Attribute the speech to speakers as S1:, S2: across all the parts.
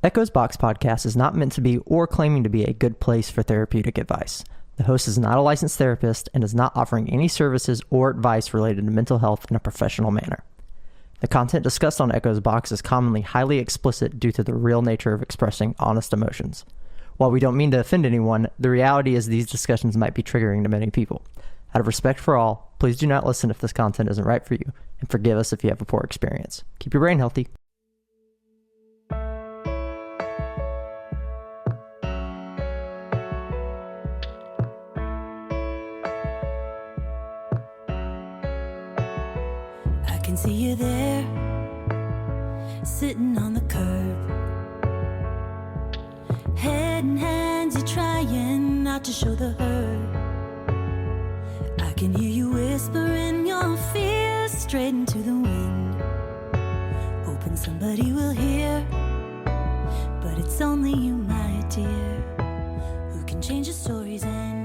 S1: Echo's Box podcast is not meant to be or claiming to be a good place for therapeutic advice. The host is not a licensed therapist and is not offering any services or advice related to mental health in a professional manner. The content discussed on Echo's Box is commonly highly explicit due to the real nature of expressing honest emotions. While we don't mean to offend anyone, the reality is these discussions might be triggering to many people. Out of respect for all, please do not listen if this content isn't right for you, and forgive us if you have a poor experience. Keep your brain healthy.
S2: I can see you there, sitting on the curb. Head in hands, you're trying not to show the hurt. I can hear you whispering your fears straight into the wind, hoping somebody will hear, but it's only you, my dear, who can change the story's end.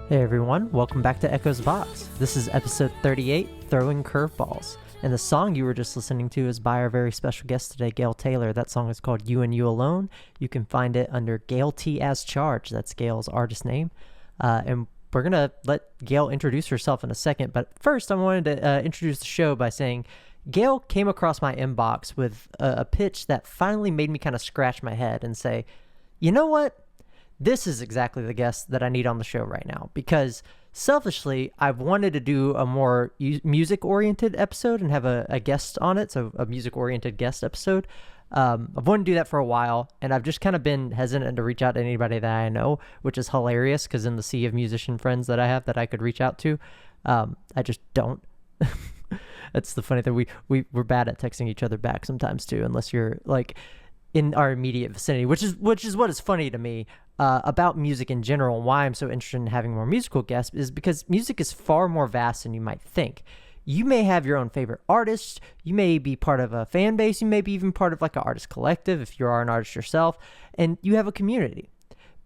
S1: Hey everyone, welcome back to Echo's Box. This is episode 38, Throwing Curveballs. And the song you were just listening to is by our very special guest today, Gail Taylor. That song is called You and You Alone. You can find it under Gail T as Charged. That's Gail's artist name. And we're going to let Gail introduce herself in a second. But first, I wanted to introduce the show by saying Gail came across my inbox with a pitch that finally made me kind of scratch my head and say, you know what? This is exactly the guest that I need on the show right now, because selfishly, I've wanted to do a more music-oriented episode and have a guest on it, so a music-oriented guest episode. I've wanted to do that for a while, and I've just kind of been hesitant to reach out to anybody that I know, which is hilarious, because in the sea of musician friends that I have that I could reach out to, I just don't. That's the funny thing. We're bad at texting each other back sometimes, too, unless you're, like, in our immediate vicinity, which is what is funny to me about music in general, and why I'm so interested in having more musical guests, is because music is far more vast than you might think. You may have your own favorite artists, you may be part of a fan base, you may be even part of like an artist collective if you are an artist yourself, and you have a community.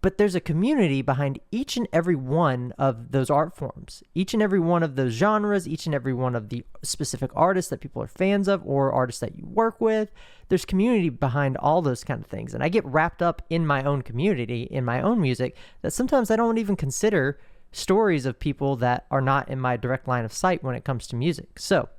S1: But there's a community behind each and every one of those art forms, each and every one of those genres, each and every one of the specific artists that people are fans of or artists that you work with. There's community behind all those kind of things. And I get wrapped up in my own community, in my own music, that sometimes I don't even consider stories of people that are not in my direct line of sight when it comes to music. So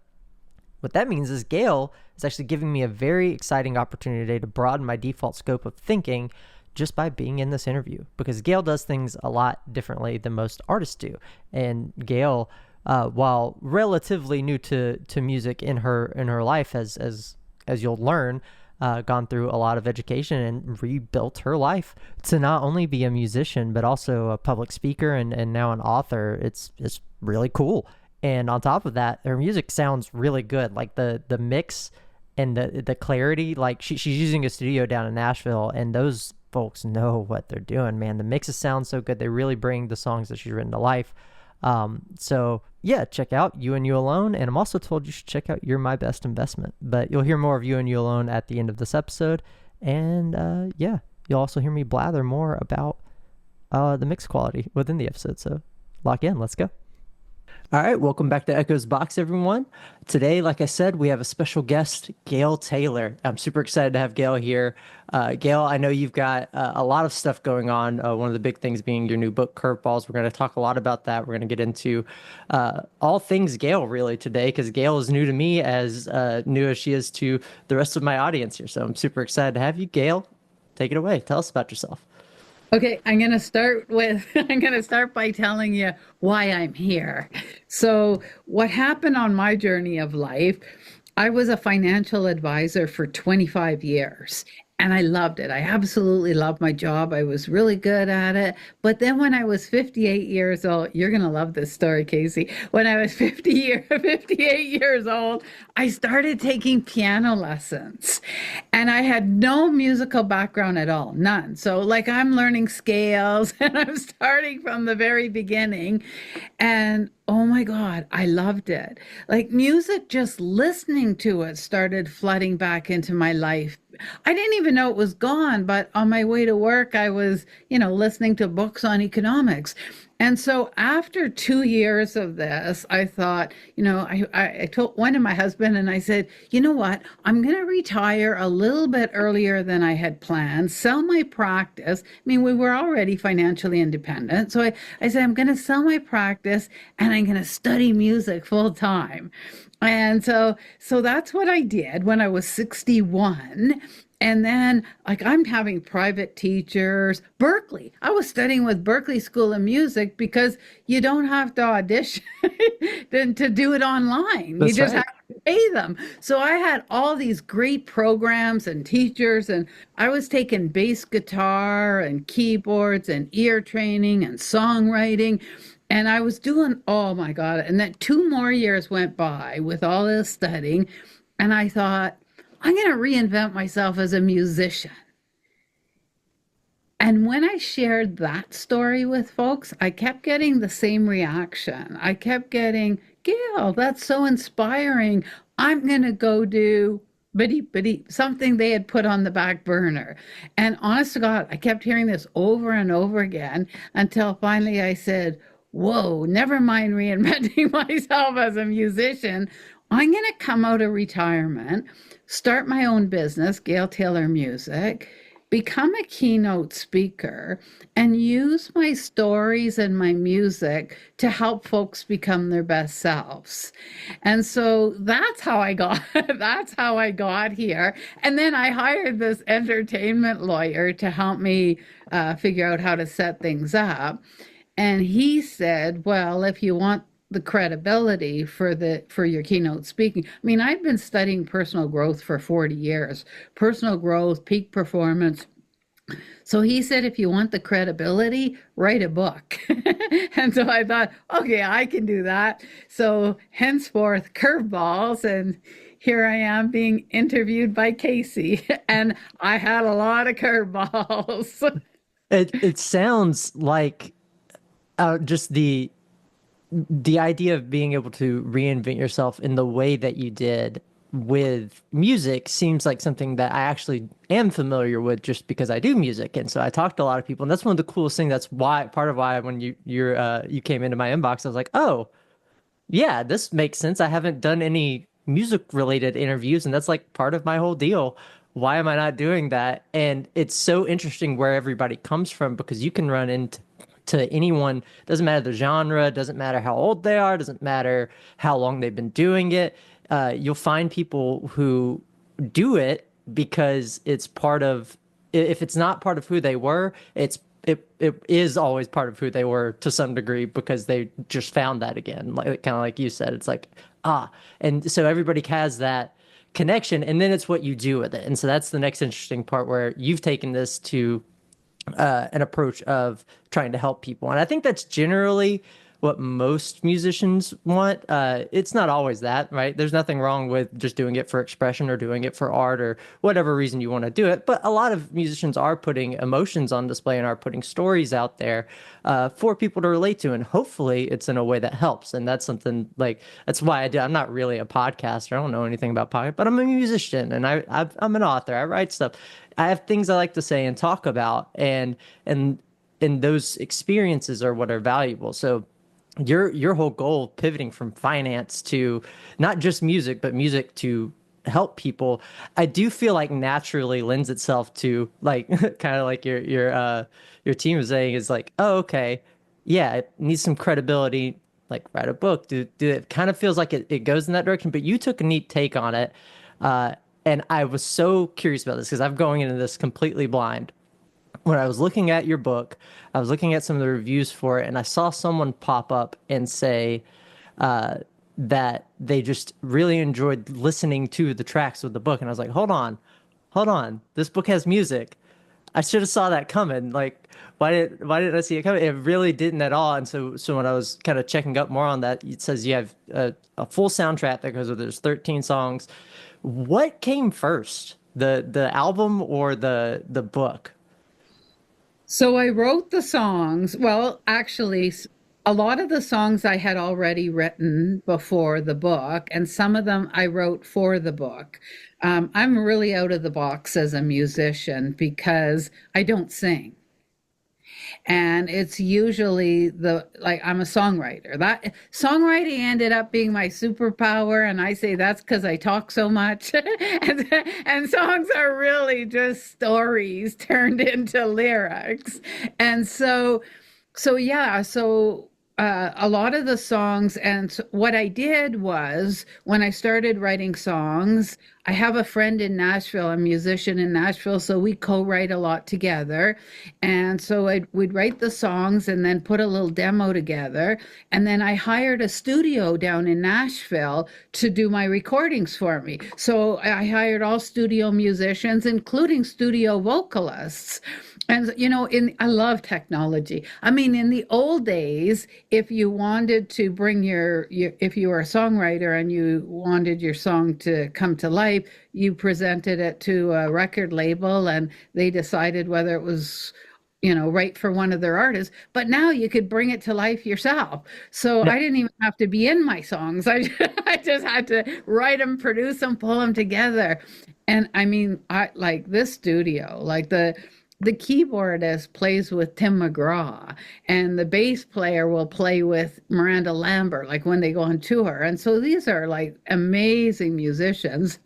S1: what that means is Gail is actually giving me a very exciting opportunity today to broaden my default scope of thinking just by being in this interview, because Gail does things a lot differently than most artists do. And Gail, while relatively new to music in her life, as you'll learn, gone through a lot of education and rebuilt her life to not only be a musician, but also a public speaker and now an author. It's really cool. And on top of that, her music sounds really good. Like the mix and the clarity, like she's using a studio down in Nashville, and those folks know what they're doing, man. The mixes sound so good. They really bring the songs that she's written to life. So yeah, check out You and You Alone. And I'm also told you should check out You're My Best Investment, but you'll hear more of You and You Alone at the end of this episode. And yeah, you'll also hear me blather more about the mix quality within the episode. So lock in, let's go. All right, welcome back to Echo's Box, everyone. Today, like I said, we have a special guest, Gail Taylor. I'm super excited to have Gail here. Gail, I know you've got a lot of stuff going on. One of the big things being your new book, Curveballs. We're going to talk a lot about that. We're going to get into all things Gail, really, today, because Gail is new to me, as new as she is to the rest of my audience here. So I'm super excited to have you. Gail, take it away. Tell us about yourself.
S3: Okay, I'm going to start by telling you why I'm here. So what happened on my journey of life, I was a financial advisor for 25 years. And I loved it. I absolutely loved my job. I was really good at it. But then when I was 58 years old, you're going to love this story, Casey. When I was 58 years old, I started taking piano lessons. And I had no musical background at all, none. So like I'm learning scales and I'm starting from the very beginning. And oh my God, I loved it. Like music, just listening to it started flooding back into my life. I didn't even know it was gone, but on my way to work, I was, listening to books on economics. And so after 2 years of this, I thought, I told one of my husband and I said, you know what? I'm going to retire a little bit earlier than I had planned, sell my practice. I mean, we were already financially independent. So I said, I'm going to sell my practice and I'm going to study music full time. And so that's what I did when I was 61. And then, like, I'm having private teachers. Berkeley, I was studying with Berkeley School of Music because you don't have to audition to do it online. You
S1: That's
S3: just have
S1: right.
S3: to pay them. So I had all these great programs and teachers, and I was taking bass guitar and keyboards and ear training and songwriting. And I was doing, oh my God. And then 2 more years went by with all this studying. And I thought, I'm going to reinvent myself as a musician. And when I shared that story with folks, I kept getting the same reaction. I kept getting, Gail, that's so inspiring. I'm going to go do bitty something they had put on the back burner. And honest to God, I kept hearing this over and over again until finally I said, whoa, never mind reinventing myself as a musician. I'm going to come out of retirement, start my own business, Gail Taylor Music, become a keynote speaker, and use my stories and my music to help folks become their best selves. And so that's how I got that's how I got here. And then I hired this entertainment lawyer to help me figure out how to set things up. And he said, well, if you want the credibility for your keynote speaking. I mean, I've been studying personal growth for 40 years. Personal growth, peak performance. So he said, if you want the credibility, write a book. And so I thought, okay, I can do that. So henceforth, Curveballs, and here I am being interviewed by Casey, and I had a lot of curveballs.
S1: It sounds like just the idea of being able to reinvent yourself in the way that you did with music seems like something that I actually am familiar with just because I do music. And so I talked to a lot of people, and that's one of the coolest things. That's why part of why when you came into my inbox, I was like, oh, yeah, this makes sense. I haven't done any music related interviews, and that's like part of my whole deal. Why am I not doing that? And it's so interesting where everybody comes from because you can run into to anyone, doesn't matter the genre, doesn't matter how old they are, doesn't matter how long they've been doing it. You'll find people who do it because it's part of, if it's not part of who they were, it is always part of who they were to some degree because they just found that again, like kind of like you said. It's like and so everybody has that connection, and then it's what you do with it. And so that's the next interesting part where you've taken this to an approach of trying to help people. And I think that's generally what most musicians want. It's not always that, right? There's nothing wrong with just doing it for expression or doing it for art or whatever reason you want to do it. But a lot of musicians are putting emotions on display and are putting stories out there for people to relate to. And hopefully it's in a way that helps. And that's something like, that's why I do. I'm not really a podcaster. I don't know anything about podcast, but I'm a musician and I'm an author. I write stuff. I have things I like to say and talk about, and those experiences are what are valuable. So your whole goal pivoting from finance to not just music, but music to help people, I do feel like naturally lends itself to like kind of like your team is saying is like, oh, okay, yeah, it needs some credibility, like write a book, do it kind of feels like it goes in that direction, but you took a neat take on it. And I was so curious about this because I'm going into this completely blind. When I was looking at your book, I was looking at some of the reviews for it, and I saw someone pop up and say that they just really enjoyed listening to the tracks of the book. And I was like, hold on, this book has music. I should have saw that coming. Like, why didn't I see it coming? It really didn't at all. And so when I was kind of checking up more on that, it says you have a full soundtrack that goes with there's 13 songs. What came first, the album or the book?
S3: So I wrote the songs. Well, actually, a lot of the songs I had already written before the book, and some of them I wrote for the book. I'm really out of the box as a musician because I don't sing. And it's usually the like I'm a songwriter. That songwriting ended up being my superpower, and I say that's because I talk so much. And songs are really just stories turned into lyrics. And a lot of the songs, and what I did was when I started writing songs, I have a friend in Nashville, a musician in Nashville, so we co-write a lot together. And so we'd write the songs and then put a little demo together. And then I hired a studio down in Nashville to do my recordings for me. So I hired all studio musicians, including studio vocalists. And in I love technology. I mean, in the old days, if you wanted to bring if you were a songwriter and you wanted your song to come to life, you presented it to a record label and they decided whether it was right for one of their artists. But now you could bring it to life yourself. So
S1: No,
S3: I didn't even have to be in my songs. I just had to write them, produce them, pull them together. And I mean, I like this studio, like the keyboardist plays with Tim McGraw, and the bass player will play with Miranda Lambert, like when they go on tour. And so these are like amazing musicians.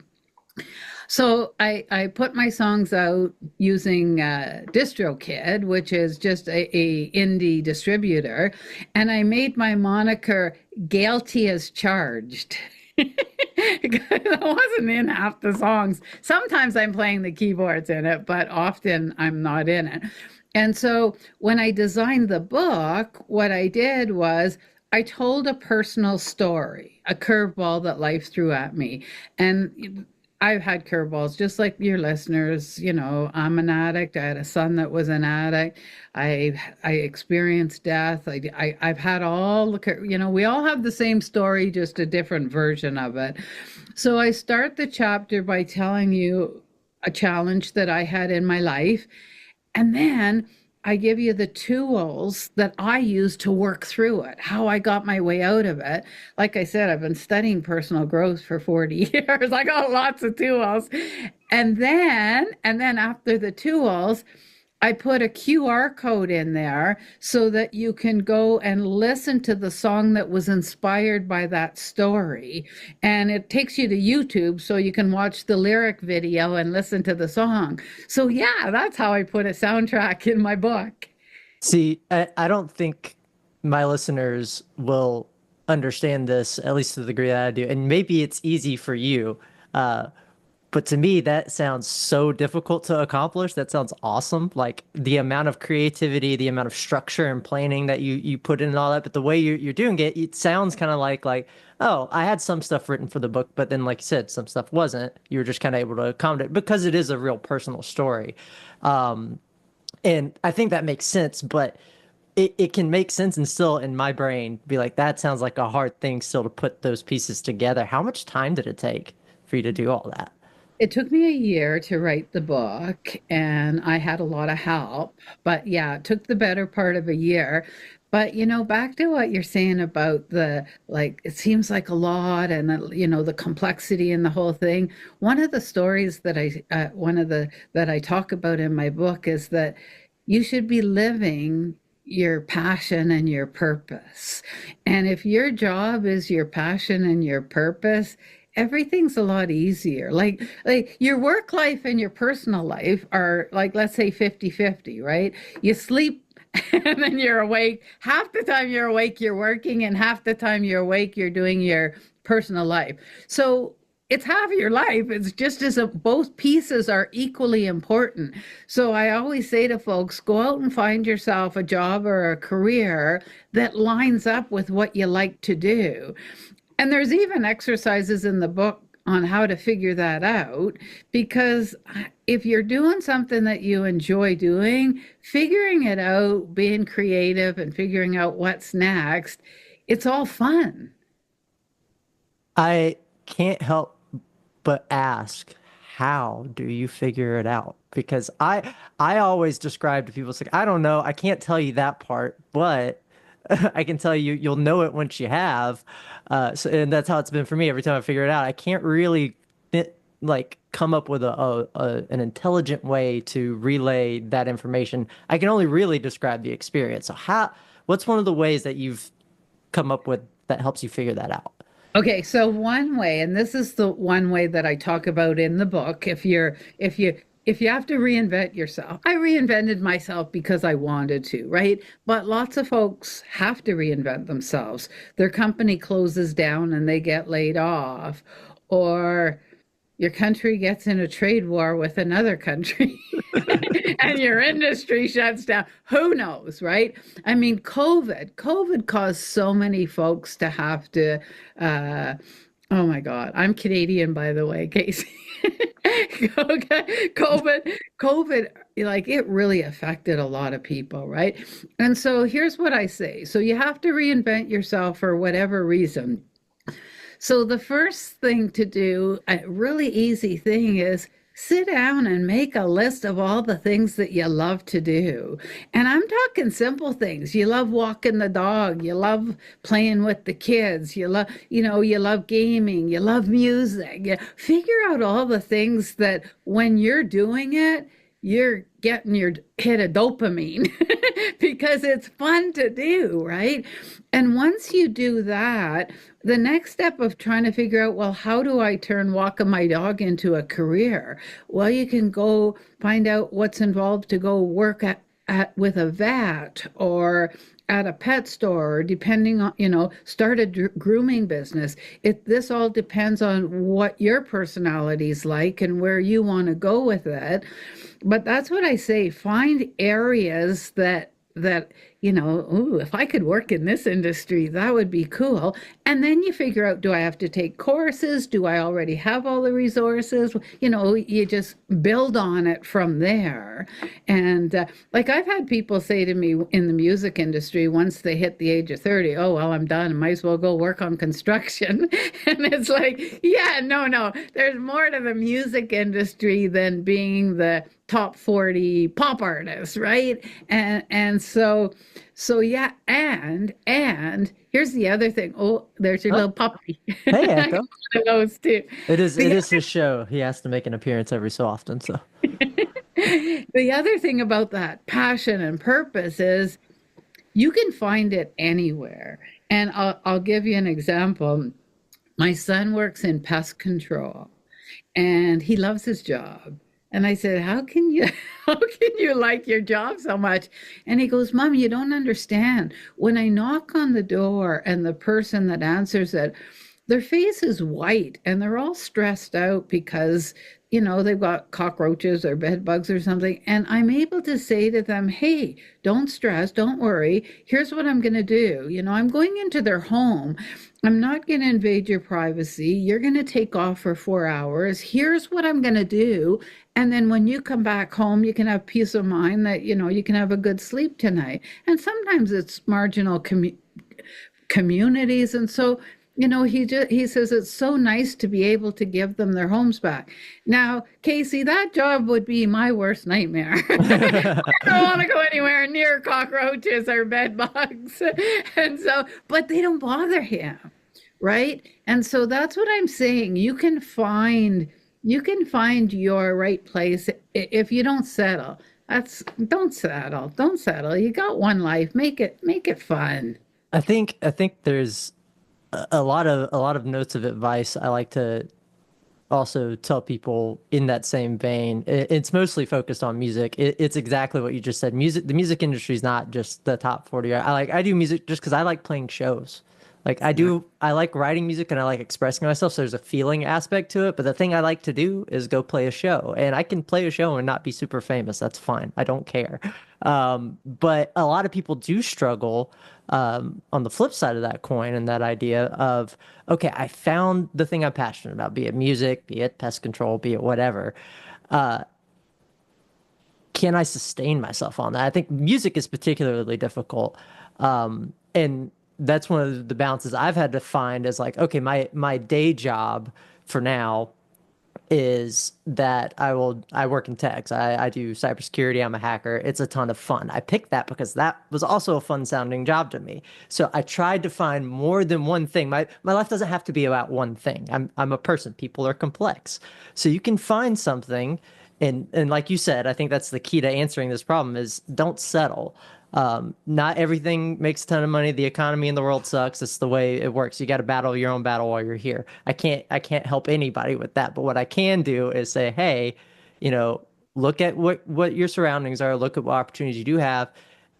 S3: So I put my songs out using DistroKid, which is just a indie distributor, and I made my moniker Gail T as charged. I wasn't in half the songs. Sometimes I'm playing the keyboards in it, but often I'm not in it. And so when I designed the book, what I did was I told a personal story, a curveball that life threw at me. And I've had curveballs just like your listeners. I'm an addict. I had a son that was an addict. I experienced death. I've had all we all have the same story, just a different version of it. So I start the chapter by telling you a challenge that I had in my life, and then I give you the tools that I use to work through it, how I got my way out of it. Like I said, I've been studying personal growth for 40 years. I got lots of tools. And then after the tools, I put a QR code in there so that you can go and listen to the song that was inspired by that story. And it takes you to YouTube so you can watch the lyric video and listen to the song. So, yeah, that's how I put a soundtrack in my book.
S1: see, I don't think my listeners will understand this, at least to the degree that I do. And maybe it's easy for you. Uh, But to me, that sounds so difficult to accomplish. That sounds awesome. Like the amount of creativity, the amount of structure and planning that you put in and all that. But the way you're doing it, it sounds kind of like, oh, I had some stuff written for the book, but then like you said, some stuff wasn't. You were just kind of able to accommodate because it is a real personal story. Um, and I think that makes sense, but it can make sense and still in my brain be like, that sounds like a hard thing still to put those pieces together. How much time did it take for you to do all that?
S3: It took me a year to write the book, and I had a lot of help. But yeah, it took the better part of a year. But back to what you're saying about the like, it seems like a lot, and the complexity in the whole thing. One of the stories that one of the that I talk about in my book is that you should be living your passion and your purpose. And if your job is your passion and your purpose, everything's a lot easier. Like your work life and your personal life are like, let's say 50-50, right? You sleep and then you're awake. Half the time you're awake, you're working, and half the time you're awake, you're doing your personal life. So it's half your life. It's just as if both pieces are equally important. So I always say to folks, go out and find yourself a job or a career that lines up with what you like to do. And there's even exercises in the book on how to figure that out, because if you're doing something that you enjoy doing, figuring it out, being creative and figuring out what's next, it's all fun.
S1: I can't help but ask, how do you figure it out? Because I always describe to people, it's like, I don't know, I can't tell you that part, but I can tell you you'll know it once you have. And that's how it's been for me every time I figure it out. I can't really like come up with an intelligent way to relay that information. I can only really describe the experience. So what's one of the ways that you've come up with that helps you figure that out?
S3: Okay, so one way, and this is the one way that I talk about in the book, if you have to reinvent yourself. I reinvented myself because I wanted to, right? But lots of folks have to reinvent themselves. Their company closes down and they get laid off, or your country gets in a trade war with another country and your industry shuts down. Who knows, right? I mean, COVID caused so many folks to have to, uh, oh my God, I'm Canadian, by the way, Casey. COVID, like it really affected a lot of people, right? And so here's what I say. So you have to reinvent yourself for whatever reason. So the first thing to do, a really easy thing is sit down and make a list of all the things that you love to do. And I'm talking simple things. You love walking the dog, you love playing with the kids, you love gaming, you love music. You figure out all the things that when you're doing it, you're getting your hit of dopamine because it's fun to do, right? And once you do that, the next step of trying to figure out, well, how do I turn walking my dog into a career? Well, you can go find out what's involved to go work at with a vet or at a pet store, depending on, start a grooming business. This all depends on what your personality's like and where you want to go with it. But that's what I say, find areas that ooh, if I could work in this industry, that would be cool. And then you figure out, do I have to take courses? Do I already have all the resources? You just build on it from there. And like I've had people say to me in the music industry, once they hit the age of 30, oh, well, I'm done. I might as well go work on construction. And it's like, yeah, no, there's more to the music industry than being the top 40 pop artists, right? And so yeah, and here's the other thing. Oh, there's your
S1: Oh,
S3: little puppy.
S1: hey,
S3: I got
S1: Echo.
S3: one of those too.
S1: It
S3: The
S1: is his show. He has to make an appearance every so often. So
S3: the other thing about that passion and purpose is you can find it anywhere. And I'll give you an example. My son works in pest control and he loves his job. And I said, "How can you how can you like your job so much?" And he goes, "Mom, you don't understand. When I knock on the door and the person that answers it, their face is white and they're all stressed out because they've got cockroaches or bed bugs or something. And I'm able to say to them, hey, don't stress, don't worry. Here's what I'm going to do. I'm going into their home. I'm not going to invade your privacy. You're going to take off for 4 hours. Here's what I'm going to do. And then when you come back home, you can have peace of mind that, you can have a good sleep tonight. And sometimes it's marginal communities. And so he says it's so nice to be able to give them their homes back. Now, Casey, that job would be my worst nightmare. I don't want to go anywhere near cockroaches or bed bugs. And so, but they don't bother him, right? And so that's what I'm saying. You can find your right place if you don't settle. Don't settle. Don't settle. You got one life. Make it fun.
S1: I think there's a lot of notes of advice I like to also tell people in that same vein. It's mostly focused on music. It's exactly what you just said. The music industry is not just the top 40. I do music just because I like playing shows. Like I like writing music and I like expressing myself. So there's a feeling aspect to it. But the thing I like to do is go play a show, and I can play a show and not be super famous. That's fine. I don't care. But a lot of people do struggle on the flip side of that coin, and that idea of, okay, I found the thing I'm passionate about, be it music, be it pest control, be it whatever. Can I sustain myself on that? I think music is particularly difficult. And that's one of the balances I've had to find is like, okay, my day job for now is that I work in tech. So I do cybersecurity. I'm a hacker. It's a ton of fun. I picked that because that was also a fun sounding job to me. So I tried to find more than one thing. My life doesn't have to be about one thing. I'm a person. People are complex. So you can find something, and like you said, I think that's the key to answering this problem is don't settle. Not everything makes a ton of money. The economy in the world sucks. It's the way it works. You got to battle your own battle while you're here. I can't help anybody with that. But what I can do is say, hey, you know, look at what your surroundings are. Look at what opportunities you do have,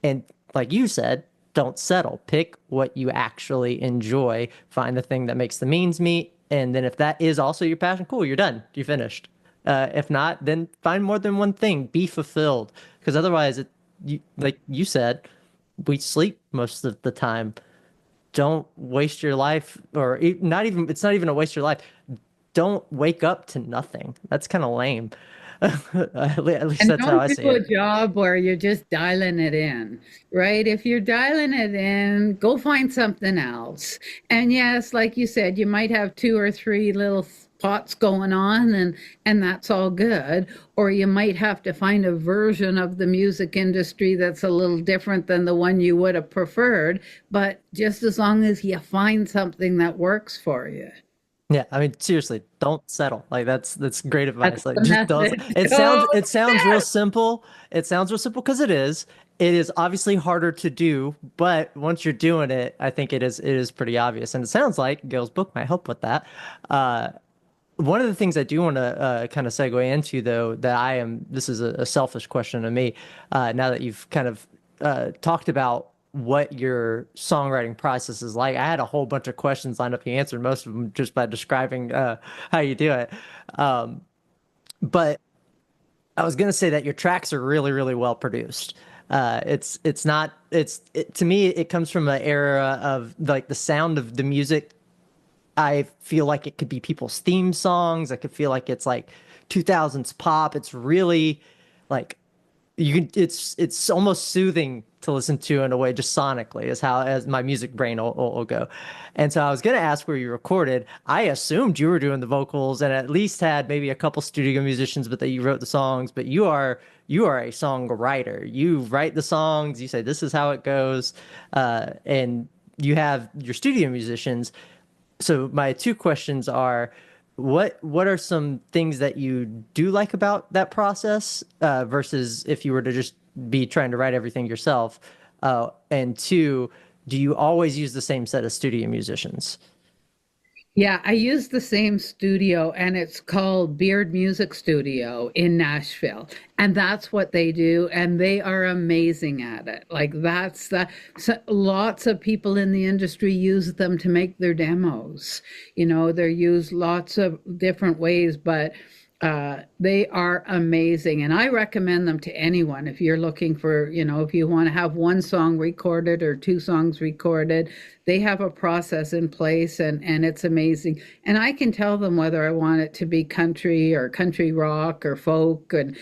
S1: and like you said, don't settle. Pick what you actually enjoy. Find the thing that makes the means meet. And then if that is also your passion, cool, you're done. You finished. If not, then find more than one thing. Be fulfilled. Because otherwise, like you said, we sleep most of the time. Don't waste your life, or not even, it's not even a waste your life. Don't wake up to nothing. That's kind of lame. At least
S3: And
S1: that's how
S3: don't
S1: I see
S3: do a
S1: it.
S3: job where you're just dialing it in, right? If you're dialing it in, go find something else. And yes, like you said, you might have two or three little pots going on and that's all good. Or you might have to find a version of the music industry that's a little different than the one you would have preferred. But just as long as you find something that works for you.
S1: Yeah, I mean, seriously, don't settle. Like that's great
S3: That's
S1: advice. Like
S3: the
S1: just don't.
S3: message.
S1: It sounds
S3: Oh,
S1: it sounds real simple. It sounds real simple because it is. It is obviously harder to do, but once you're doing it, I think it is pretty obvious. And it sounds like Gail's book might help with that. Uh, One of the things I do want to kind of segue into, though, that this is a selfish question to me, now that you've kind of talked about what your songwriting process is like. I had a whole bunch of questions lined up. You answered most of them just by describing how you do it. Um, but I was gonna say that your tracks are really, really well produced. It's not to me it comes from an era of like the sound of the music. I feel like it could be people's theme songs. I could feel like it's like 2000s pop. It's really like it's almost soothing to listen to in a way, just sonically, is how as my music brain will go. And so I was gonna ask where you recorded. I assumed you were doing the vocals and at least had maybe a couple studio musicians, but that you wrote the songs. But you are a songwriter. You write the songs. You say this is how it goes, and you have your studio musicians. So my two questions are, what are some things that you do like about that process versus if you were to just be trying to write everything yourself? And two, do you always use the same set of studio musicians?
S3: yeah, I use the same studio and it's called Beard Music Studio in Nashville. And that's what they do. And they are amazing at it. Like that's the, so lots of people in the industry use them to make their demos. They're used lots of different ways, but they are amazing. And I recommend them to anyone if you're looking for, if you want to have one song recorded or two songs recorded, they have a process in place and it's amazing. And I can tell them whether I want it to be country or country rock or folk and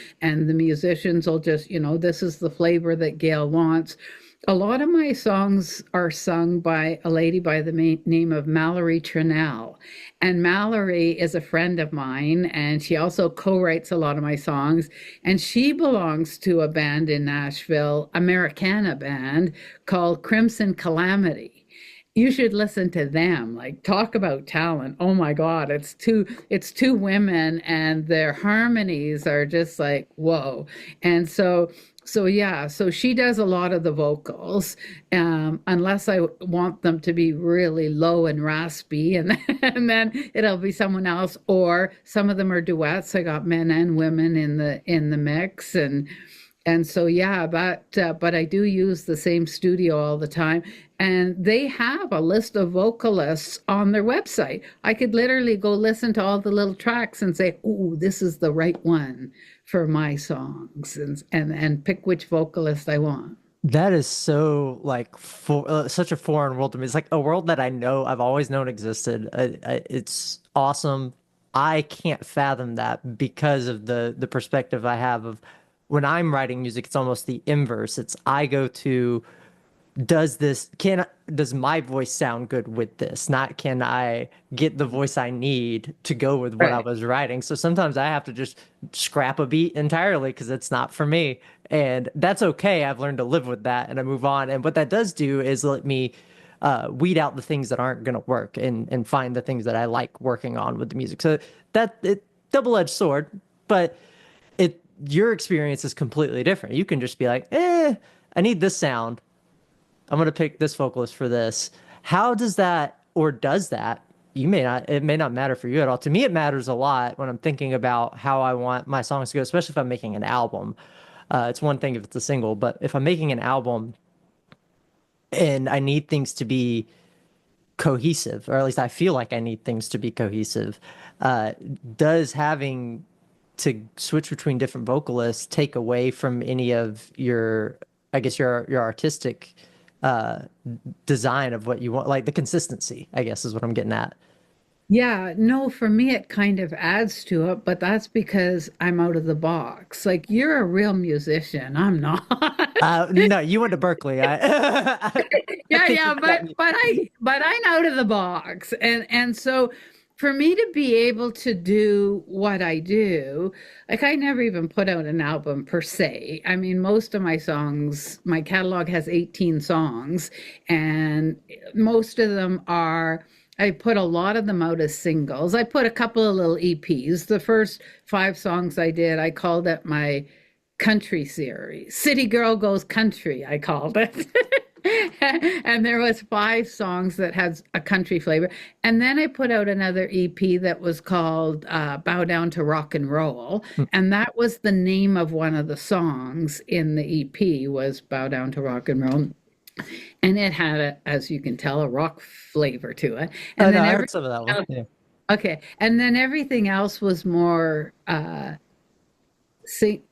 S3: the musicians will just, this is the flavor that Gail wants. A lot of my songs are sung by a lady by the name of Mallory Trinnell. And Mallory is a friend of mine, and she also co writes a lot of my songs. And she belongs to a band in Nashville, Americana band called Crimson Calamity. You should listen to them. Like talk about talent. Oh my God, it's two women and their harmonies are just like whoa. And so yeah, so she does a lot of the vocals, unless I want them to be really low and raspy, and and then it'll be someone else. Or some of them are duets. I got men and women in the mix, and so yeah, but I do use the same studio all the time, and they have a list of vocalists on their website. I could literally go listen to all the little tracks and say, "Oh, this is the right one for my songs," and pick which vocalist I want.
S1: That is so like such a foreign world to me. It's like a world that I know I've always known existed. It's awesome. I can't fathom that because of the perspective I have of when I'm writing music. It's almost the inverse. It's I go to does my voice sound good with this? Not can I get the voice I need to go with what I
S3: Right.
S1: was writing. So sometimes I have to just scrap a beat entirely because it's not for me. And that's okay. I've learned to live with that and I move on. And what that does do is let me weed out the things that aren't going to work and find the things that I like working on with the music. So that it double-edged sword, but your experience is completely different. You can just be like, I need this sound. I'm going to pick this vocalist for this. How does that, or does that, it may not matter for you at all. To me, it matters a lot when I'm thinking about how I want my songs to go, especially if I'm making an album. It's one thing if it's a single, but if I'm making an album and I need things to be cohesive, or at least I feel like I need things to be cohesive, uh, does having to switch between different vocalists take away from any of your, I guess, your artistic uh design of what you want, like the consistency, I guess is what I'm getting at.
S3: Yeah, no, for me it kind of adds to it, but that's because I'm out of the box. Like you're a real musician, I'm not.
S1: No, you went to Berkeley. I
S3: Yeah,
S1: think
S3: yeah,
S1: you got me.
S3: but I'm out of the box. And so for me to be able to do what I do, like I never even put out an album per se. I mean, most of my songs, my catalog has 18 songs, and most of them are I put a lot of them out as singles. I put a couple of little EPs. The first 5 songs I did, I called it my country series. City Girl Goes Country, I called it. And there was 5 songs that had a country flavor. And then I put out another EP that was called Bow Down to Rock and Roll. And that was the name of one of the songs in the EP was Bow Down to Rock and Roll. And it had as you can tell, a rock flavor to it.
S1: Oh
S3: And
S1: no,
S3: then
S1: I
S3: every
S1: heard some of that one. Yeah.
S3: okay, and then everything else was more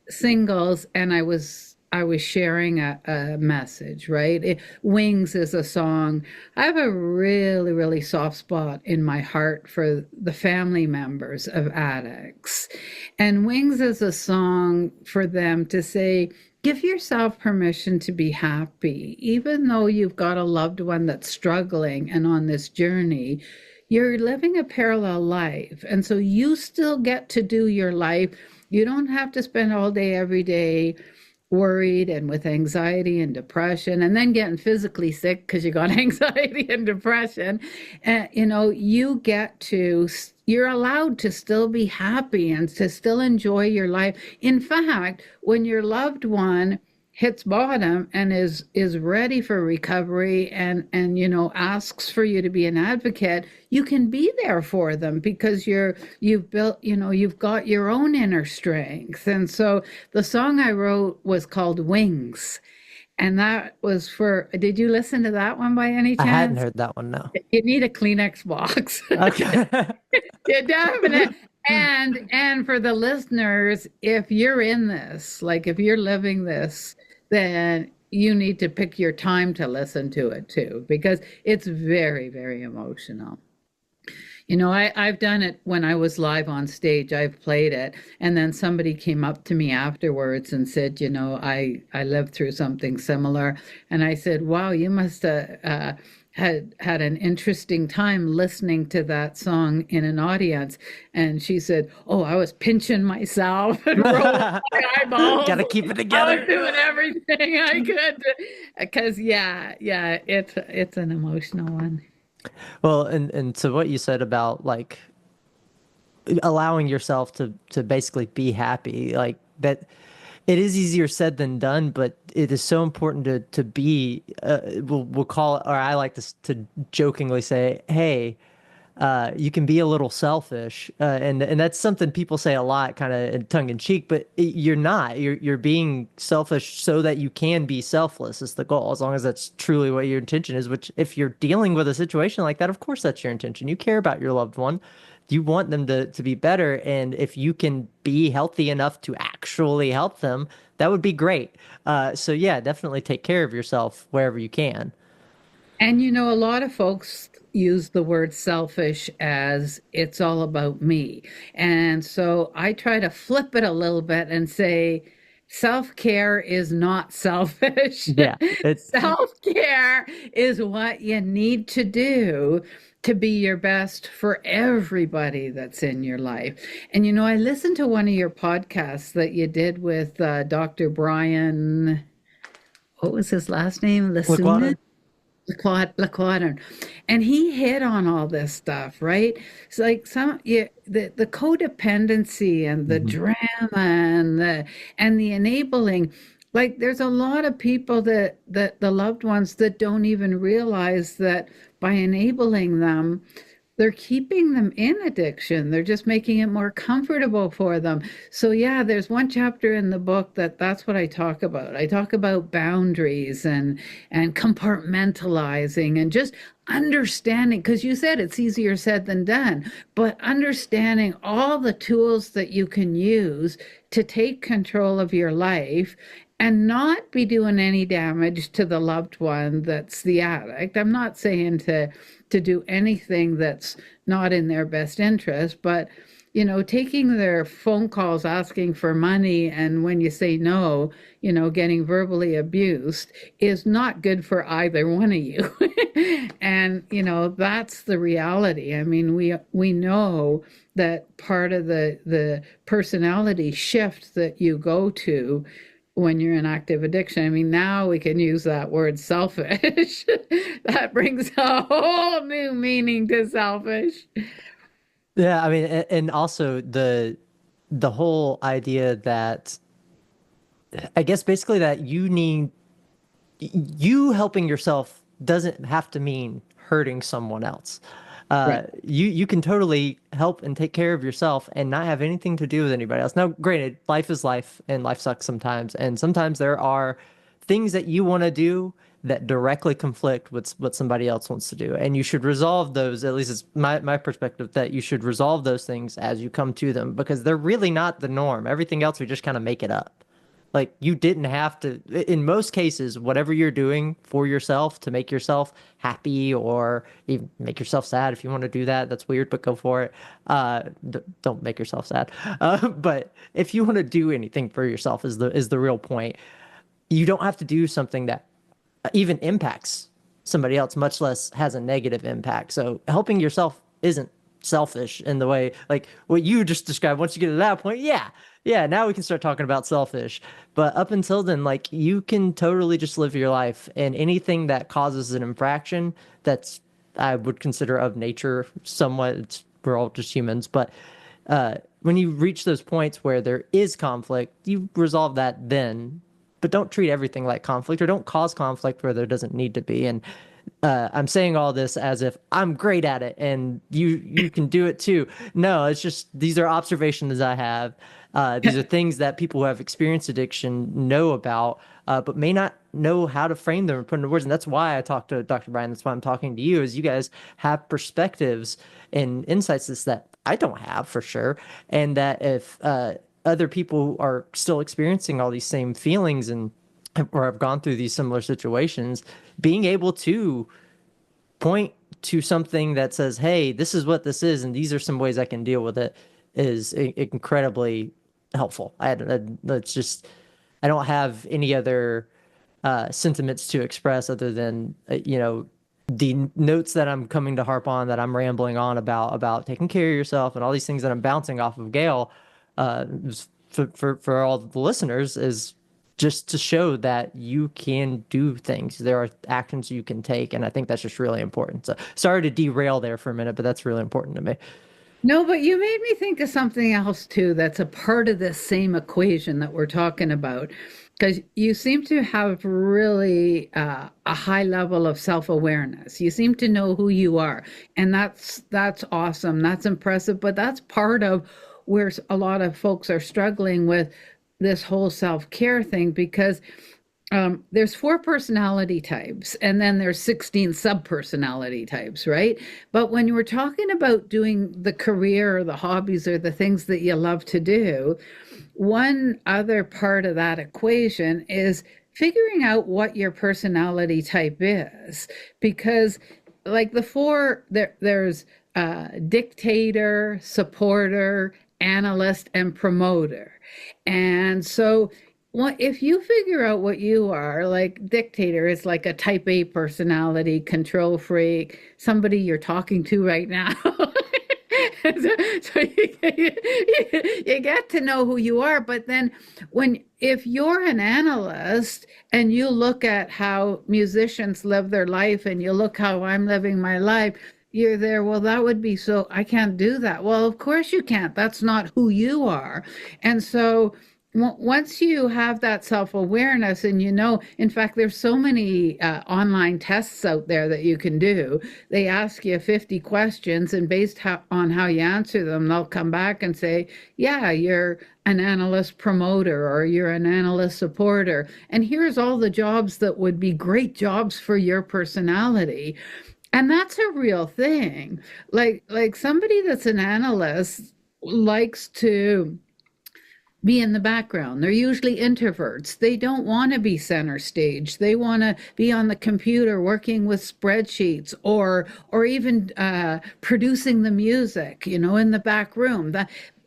S3: singles, and I was sharing a message, right? Wings is a song. I have a really, really soft spot in my heart for the family members of addicts. And Wings is a song for them to say, give yourself permission to be happy. Even though you've got a loved one that's struggling and on this journey, you're living a parallel life. And so you still get to do your life. You don't have to spend all day, every day worried and with anxiety and depression and then getting physically sick because you got anxiety and depression. And you get to you're allowed to still be happy and to still enjoy your life. In fact, when your loved one hits bottom and is ready for recovery and asks for you to be an advocate, you can be there for them because you've built, you've got your own inner strength. And so the song I wrote was called Wings, and that was for, did you listen to that one by any
S1: I hadn't
S3: chance?
S1: heard that one, no.
S3: You need a Kleenex box.
S1: Okay.
S3: Yeah, definitely. And for the listeners, if you're in this, like if you're living this, then you need to pick your time to listen to it too, because it's very, very emotional. I've done it when I was live on stage. I've played it, and then somebody came up to me afterwards and said, I lived through something similar, and I said, wow, you must have had an interesting time listening to that song in an audience. And she said, oh, I was pinching myself and rolling my eyeballs.
S1: Gotta keep it
S3: I was
S1: together.
S3: doing everything I could because yeah, it's an emotional one.
S1: Well, and to what you said about like allowing yourself to basically be happy, like that, it is easier said than done, but it is so important to be we'll call it, or I like to jokingly say, hey, you can be a little selfish, and that's something people say a lot, kind of tongue in cheek, but you're not. You're being selfish so that you can be selfless is the goal, as long as that's truly what your intention is. Which, if you're dealing with a situation like that, of course that's your intention. You care about your loved one. You want them to be better, and if you can be healthy enough to actually help them, that would be great. So yeah, definitely take care of yourself wherever you can.
S3: And a lot of folks use the word selfish as it's all about me. And so I try to flip it a little bit and say, self-care is not selfish.
S1: Yeah, it
S3: Self-care is what you need to do to be your best for everybody that's in your life. And I listened to one of your podcasts that you did with Dr. Brian. What was his last name?
S1: look
S3: Lasuna?
S1: what
S3: Laquadron. And he hit on all this stuff, right? It's like the codependency and the
S1: Mhm.
S3: drama and the enabling. Like there's a lot of people that the loved ones that don't even realize that by enabling them, they're keeping them in addiction. They're just making it more comfortable for them. So yeah, there's one chapter in the book that's what I talk about. I talk about boundaries and compartmentalizing and just understanding, because you said it's easier said than done, but understanding all the tools that you can use to take control of your life and not be doing any damage to the loved one that's the addict. I'm not saying to do anything that's not in their best interest, but taking their phone calls asking for money, and when you say no, getting verbally abused is not good for either one of you. And that's the reality. I mean, we know that part of the personality shift that you go to when you're in active addiction. I mean, now we can use that word selfish. That brings a whole new meaning to selfish.
S1: Yeah, I mean, and also the whole idea that I guess basically that you helping yourself doesn't have to mean hurting someone else.
S3: Right.
S1: You can totally help and take care of yourself and not have anything to do with anybody else. Now, granted, life is life and life sucks sometimes, and sometimes there are things that you want to do that directly conflict with what somebody else wants to do, and you should resolve those. At least it's my perspective that you should resolve those things as you come to them because they're really not the norm. Everything else we just kind of make it up. Like you didn't have to, in most cases, whatever you're doing for yourself to make yourself happy or even make yourself sad if you want to do that, that's weird, but go for it. Don't make yourself sad. But if you want to do anything for yourself is the real point. You don't have to do something that even impacts somebody else, much less has a negative impact. So helping yourself isn't selfish in the way like what you just described. Once you get to that point, yeah, now we can start talking about selfish. But up until then, like you can totally just live your life, and anything that causes an infraction that's I would consider of nature somewhat. We're all just humans, but when you reach those points where there is conflict, you resolve that then, but don't treat everything like conflict or don't cause conflict where there doesn't need to be. And I'm saying all this as if I'm great at it and you can do it too. No, it's just these are observations I have. These are things that people who have experienced addiction know about, but may not know how to frame them or put into words. And that's why I talked to Dr. Brian. That's why I'm talking to you, is you guys have perspectives and insights that I don't have for sure. And that if other people are still experiencing all these same feelings and or have gone through these similar situations, being able to point to something that says, hey, this is what this is, and these are some ways I can deal with it is incredibly helpful. It's just, I don't have any other sentiments to express other than, the notes that I'm coming to harp on that I'm rambling on about taking care of yourself and all these things that I'm bouncing off of Gail for all the listeners is just to show that you can do things. There are actions you can take, and I think that's just really important. So sorry to derail there for a minute, but that's really important to me.
S3: No, but you made me think of something else too that's a part of this same equation that we're talking about. Because you seem to have really a high level of self-awareness. You seem to know who you are, and that's awesome. That's impressive. But that's part of where a lot of folks are struggling with this whole self-care thing because there's 4 personality types and then there's 16 sub-personality types, right? But when you were talking about doing the career or the hobbies or the things that you love to do, one other part of that equation is figuring out what your personality type is. Because like the 4, there's dictator, supporter, analyst, and promoter. And so if you figure out what you are, like dictator is like a type A personality, control freak, somebody you're talking to right now. So you get to know who you are, but then if you're an analyst and you look at how musicians live their life and you look how I'm living my life, you're there, well, that would be so, I can't do that. Well, of course you can't. That's not who you are. And so once you have that self-awareness and in fact there's so many online tests out there that you can do. They ask you 50 questions, and on how you answer them, they'll come back and say, yeah, you're an analyst promoter or you're an analyst supporter, and here's all the jobs that would be great jobs for your personality. And that's a real thing. Like somebody that's an analyst likes to be in the background. They're usually introverts. They don't want to be center stage. They want to be on the computer working with spreadsheets, or even producing the music, in the back room.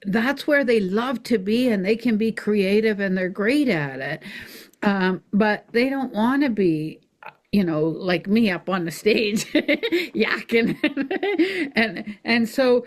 S3: That's where they love to be, and they can be creative and they're great at it. But they don't want to be like me up on the stage yakking. And so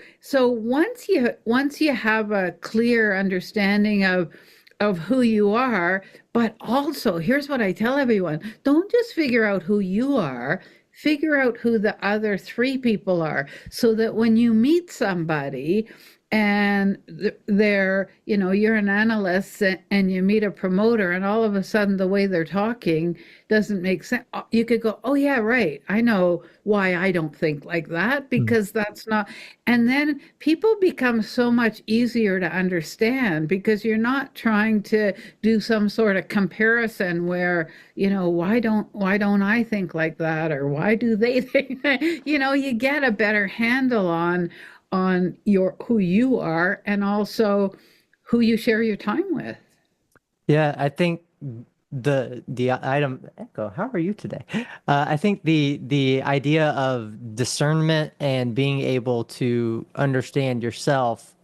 S3: once you have a clear understanding of who you are, but also here's what I tell everyone: don't just figure out who you are, figure out who the other three people are, so that when you meet somebody and they're, you're an analyst and you meet a promoter, and all of a sudden the way they're talking doesn't make sense. You could go, oh yeah, right, I know why I don't think like that, because that's not. And then people become so much easier to understand, because you're not trying to do some sort of comparison where, why don't I think like that, or why do they think that? You get a better handle on who you are, and also who you share your time with.
S1: Yeah, I think the item Echo, how are you today? I think the idea of discernment and being able to understand yourself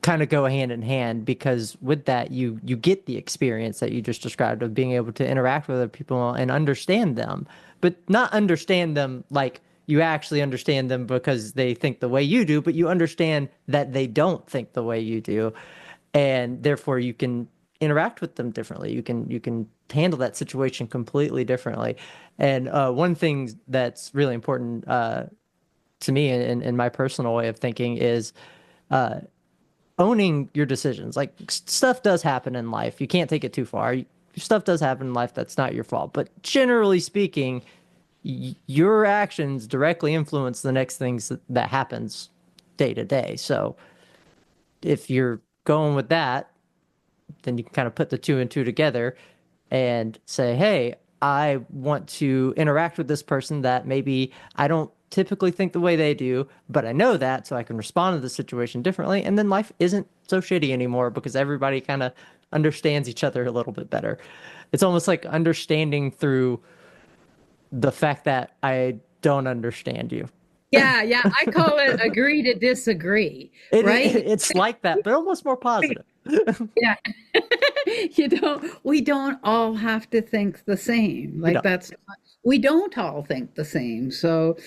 S1: kind of go hand in hand, because with that you get the experience that you just described of being able to interact with other people and understand them, but not understand them like you actually understand them because they think the way you do, but you understand that they don't think the way you do, and therefore you can interact with them differently. You can handle that situation completely differently. And one thing that's really important to me in my personal way of thinking is owning your decisions. Like, stuff does happen in life. You can't take it too far. Stuff does happen in life that's not your fault. But generally speaking, your actions directly influence the next things that happens day to day. So if you're going with that, then you can kind of put the two and two together and say, hey, I want to interact with this person that maybe I don't typically think the way they do, but I know that, so I can respond to the situation differently. And then life isn't so shitty anymore because everybody kind of understands each other a little bit better. It's almost like understanding through the fact that I don't understand you.
S3: Yeah, I call it agree to disagree, right?
S1: It's like that, but almost more positive.
S3: Yeah. We don't all have to think the same. Like, we don't all think the same. So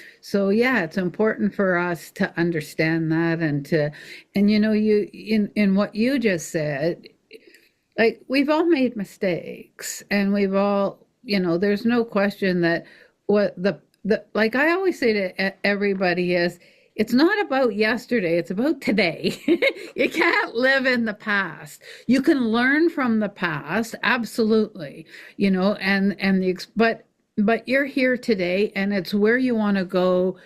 S3: yeah, it's important for us to understand that, and you in what you just said, like, we've all made mistakes, and we've all, there's no question that what like I always say to everybody is, it's not about yesterday, it's about today. You can't live in the past. You can learn from the past, absolutely, but you're here today, and it's where you want to go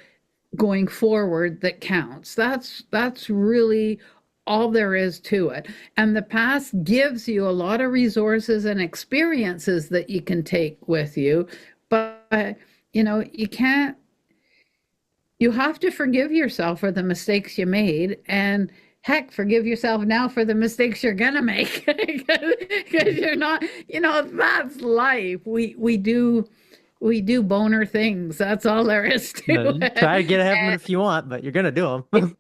S3: going forward that counts. That's really all there is to it. And the past gives you a lot of resources and experiences that you can take with you, but you can't. You have to forgive yourself for the mistakes you made, and heck, forgive yourself now for the mistakes you're gonna make, because you're not, that's life. We do boner things. That's all there is to it.
S1: Try to get ahead of them if you want, but you're gonna do them.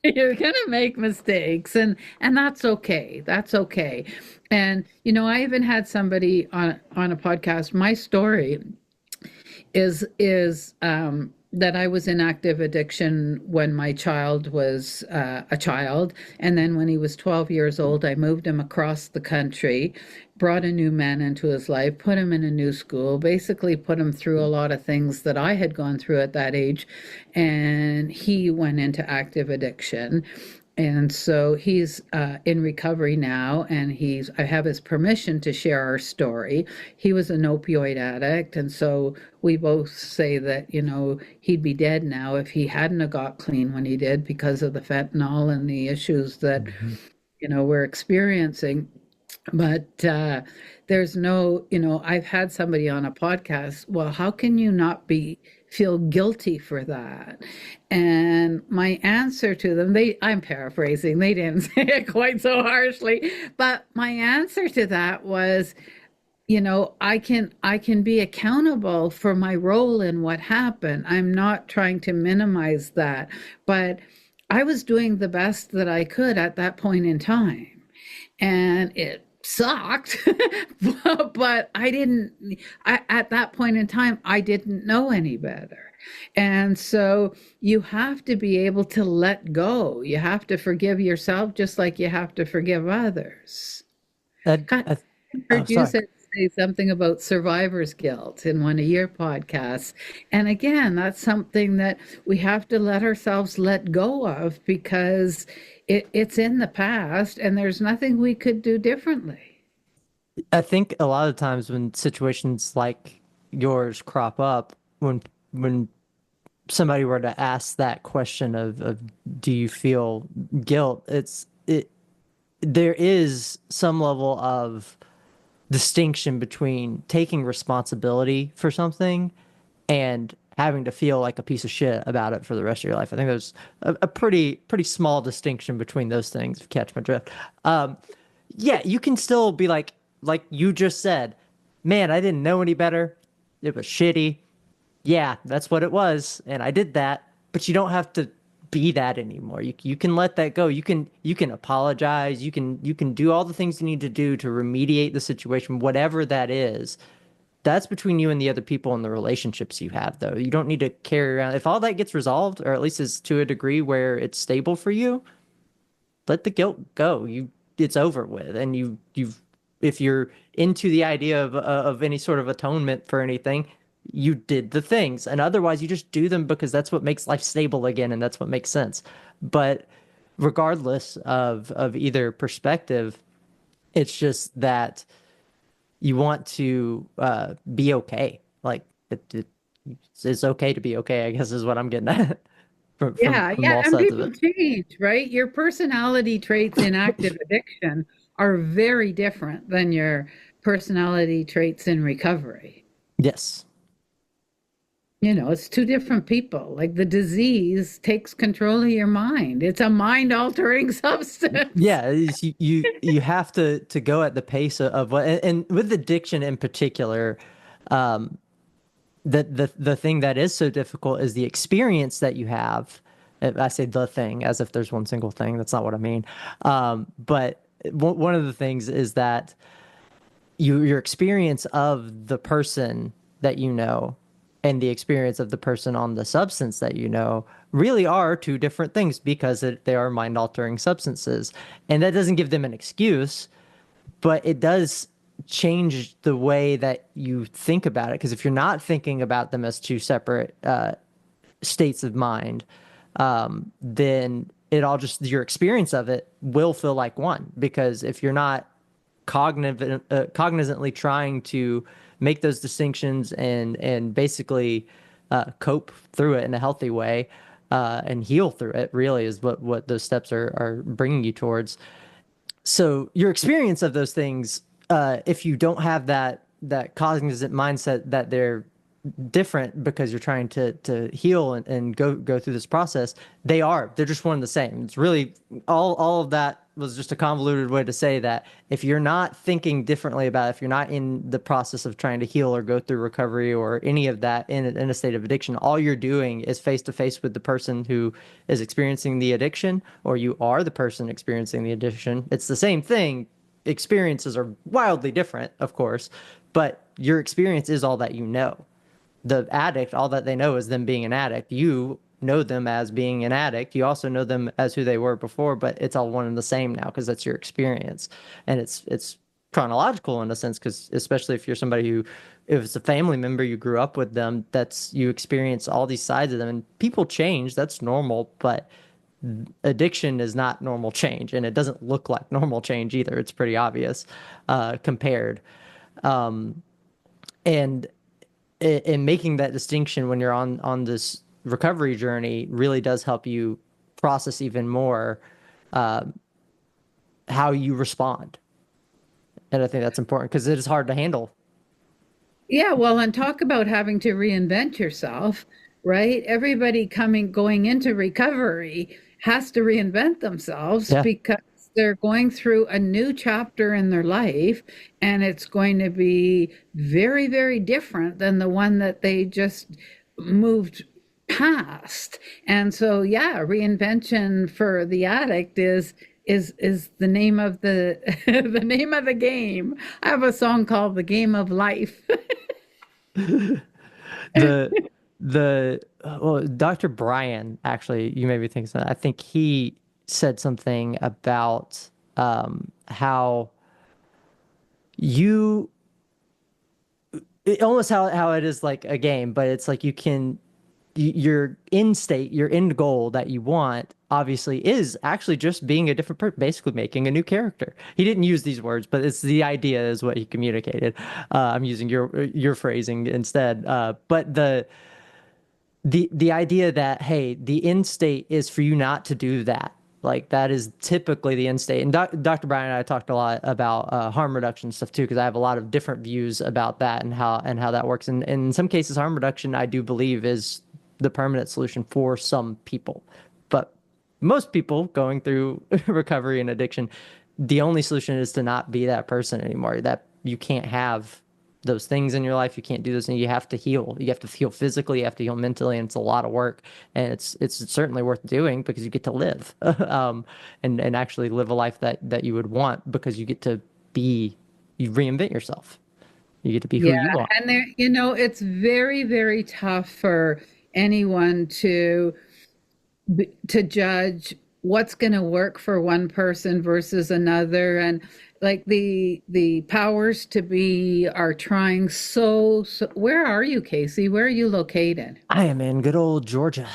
S3: You're gonna make mistakes, and that's okay. That's okay. And I even had somebody on a podcast. My story is that I was in active addiction when my child was a child, and then when he was 12 years old, I moved him across the country, brought a new man into his life, put him in a new school, basically put him through a lot of things that I had gone through at that age, and he went into active addiction. And so he's in recovery now, and I have his permission to share our story. He was an opioid addict, and so we both say that, he'd be dead now if he hadn't have got clean when he did because of the fentanyl and the issues that,
S1: Mhm.
S3: we're experiencing. But there's no, I've had somebody on a podcast, well, how can you not feel guilty for that? And my answer to them, I'm paraphrasing, they didn't say it quite so harshly, but my answer to that was, I can be accountable for my role in what happened. I'm not trying to minimize that, but I was doing the best that I could at that point in time, and it sucked. But at that point in time, I didn't know any better. And so you have to be able to let go. You have to forgive yourself just like you have to forgive others.
S1: I,
S3: I
S1: I, oh,
S3: heard you
S1: sorry.
S3: say something about survivor's guilt in one of your podcasts. And again, that's something that we have to let ourselves let go of because it's in the past and there's nothing we could do differently.
S1: I think a lot of times when situations like yours crop up, when somebody were to ask that question of do you feel guilt, there is some level of distinction between taking responsibility for something and having to feel like a piece of shit about it for the rest of your life. I think there's a pretty small distinction between those things, if you catch my drift. Um, yeah, you can still be like you just said, man, I didn't know any better. It was shitty. Yeah, that's what it was, and I did that. But you don't have to be that anymore. You can let that go. You can apologize. You can do all the things you need to do to remediate the situation, whatever that is. That's between you and the other people and the relationships you have, though. You don't need to carry around. If all that gets resolved, or at least is to a degree where it's stable for you, let the guilt go. It's over with, and if you're into the idea of any sort of atonement for anything, you did the things, and otherwise you just do them because that's what makes life stable again, and that's what makes sense. But regardless of either perspective, it's just that you want to be okay. Like it's okay to be okay, I guess is what I'm getting at from from
S3: Yeah,
S1: from
S3: yeah,
S1: all
S3: and
S1: sides of
S3: people
S1: it.
S3: change, right? Your personality traits in active addiction are very different than your personality traits in recovery.
S1: Yes.
S3: It's two different people. Like the disease takes control of your mind. It's a mind-altering substance.
S1: Yeah, you have to go at the pace of what, and with addiction in particular, um, the thing that is so difficult is the experience that you have. I say the thing as if there's one single thing. That's not what I mean. But one of the things is that your experience of the person that you know and the experience of the person on the substance that you know really are two different things because they are mind altering substances. And that doesn't give them an excuse, but it does change the way that you think about it. Because if you're not thinking about them as two separate states of mind, then your experience of it will feel like one. Because if you're not cognizantly trying to make those distinctions and basically cope through it in a healthy way and heal through it, really is what those steps are bringing you towards. So your experience of those things, if you don't have that cognizant mindset that they're different because you're trying to heal and go through this process, they're just one and the same. It's really all of that was just a convoluted way to say that if you're not thinking differently about it, if you're not in the process of trying to heal or go through recovery or any of that in a state of addiction, all you're doing is face to face with the person who is experiencing the addiction, or you are the person experiencing the addiction. It's the same thing. Experiences are wildly different, of course, but your experience is all that you know. The addict, all that they know is them being an addict. You know them as being an addict. You also know them as who they were before, but it's all one and the same now because that's your experience. And it's chronological in a sense, because especially if you're somebody who, if it's a family member, you grew up with them, that's, you experience all these sides of them, and people change, that's normal, but addiction is not normal change, and it doesn't look like normal change either. It's pretty obvious compared. And in making that distinction when you're on this recovery journey really does help you process even more how you respond. And I think that's important because it is hard to handle.
S3: Yeah, well, and talk about having to reinvent yourself, right? Everybody going into recovery has to reinvent themselves
S1: Yeah.
S3: because they're going through a new chapter in their life, and it's going to be very, very different than the one that they just moved past. And so, yeah, reinvention for the addict is the name of the the name of the game. I have a song called "The Game of Life."
S1: The well, Dr. Brian, actually, you made me think something. I think he said something about how you almost how it is like a game, but it's like you can your end state, your end goal that you want, obviously is actually just being a different person, basically making a new character. He didn't use these words, but it's the idea is what he communicated. I'm using your phrasing instead. But the idea that, hey, the end state is for you not to do that. Like that is typically the end state. And Dr. Brian and I talked a lot about harm reduction stuff too, because I have a lot of different views about that and how that works. And in some cases, harm reduction, I do believe, is the permanent solution for some people. But most people going through recovery and addiction, the only solution is to not be that person anymore. That you can't have those things in your life. You can't do this, and you have to heal. You have to heal physically, you have to heal mentally, and it's a lot of work. And it's certainly worth doing because you get to live, and actually live a life that you would want, because you get to be, you reinvent yourself. You get to be who
S3: Yeah,
S1: you want.
S3: and there, it's very, very tough for anyone to judge what's going to work for one person versus another, and like the powers to be are trying so. Where are you, Casey? Where are you located?
S1: I am in good old Georgia.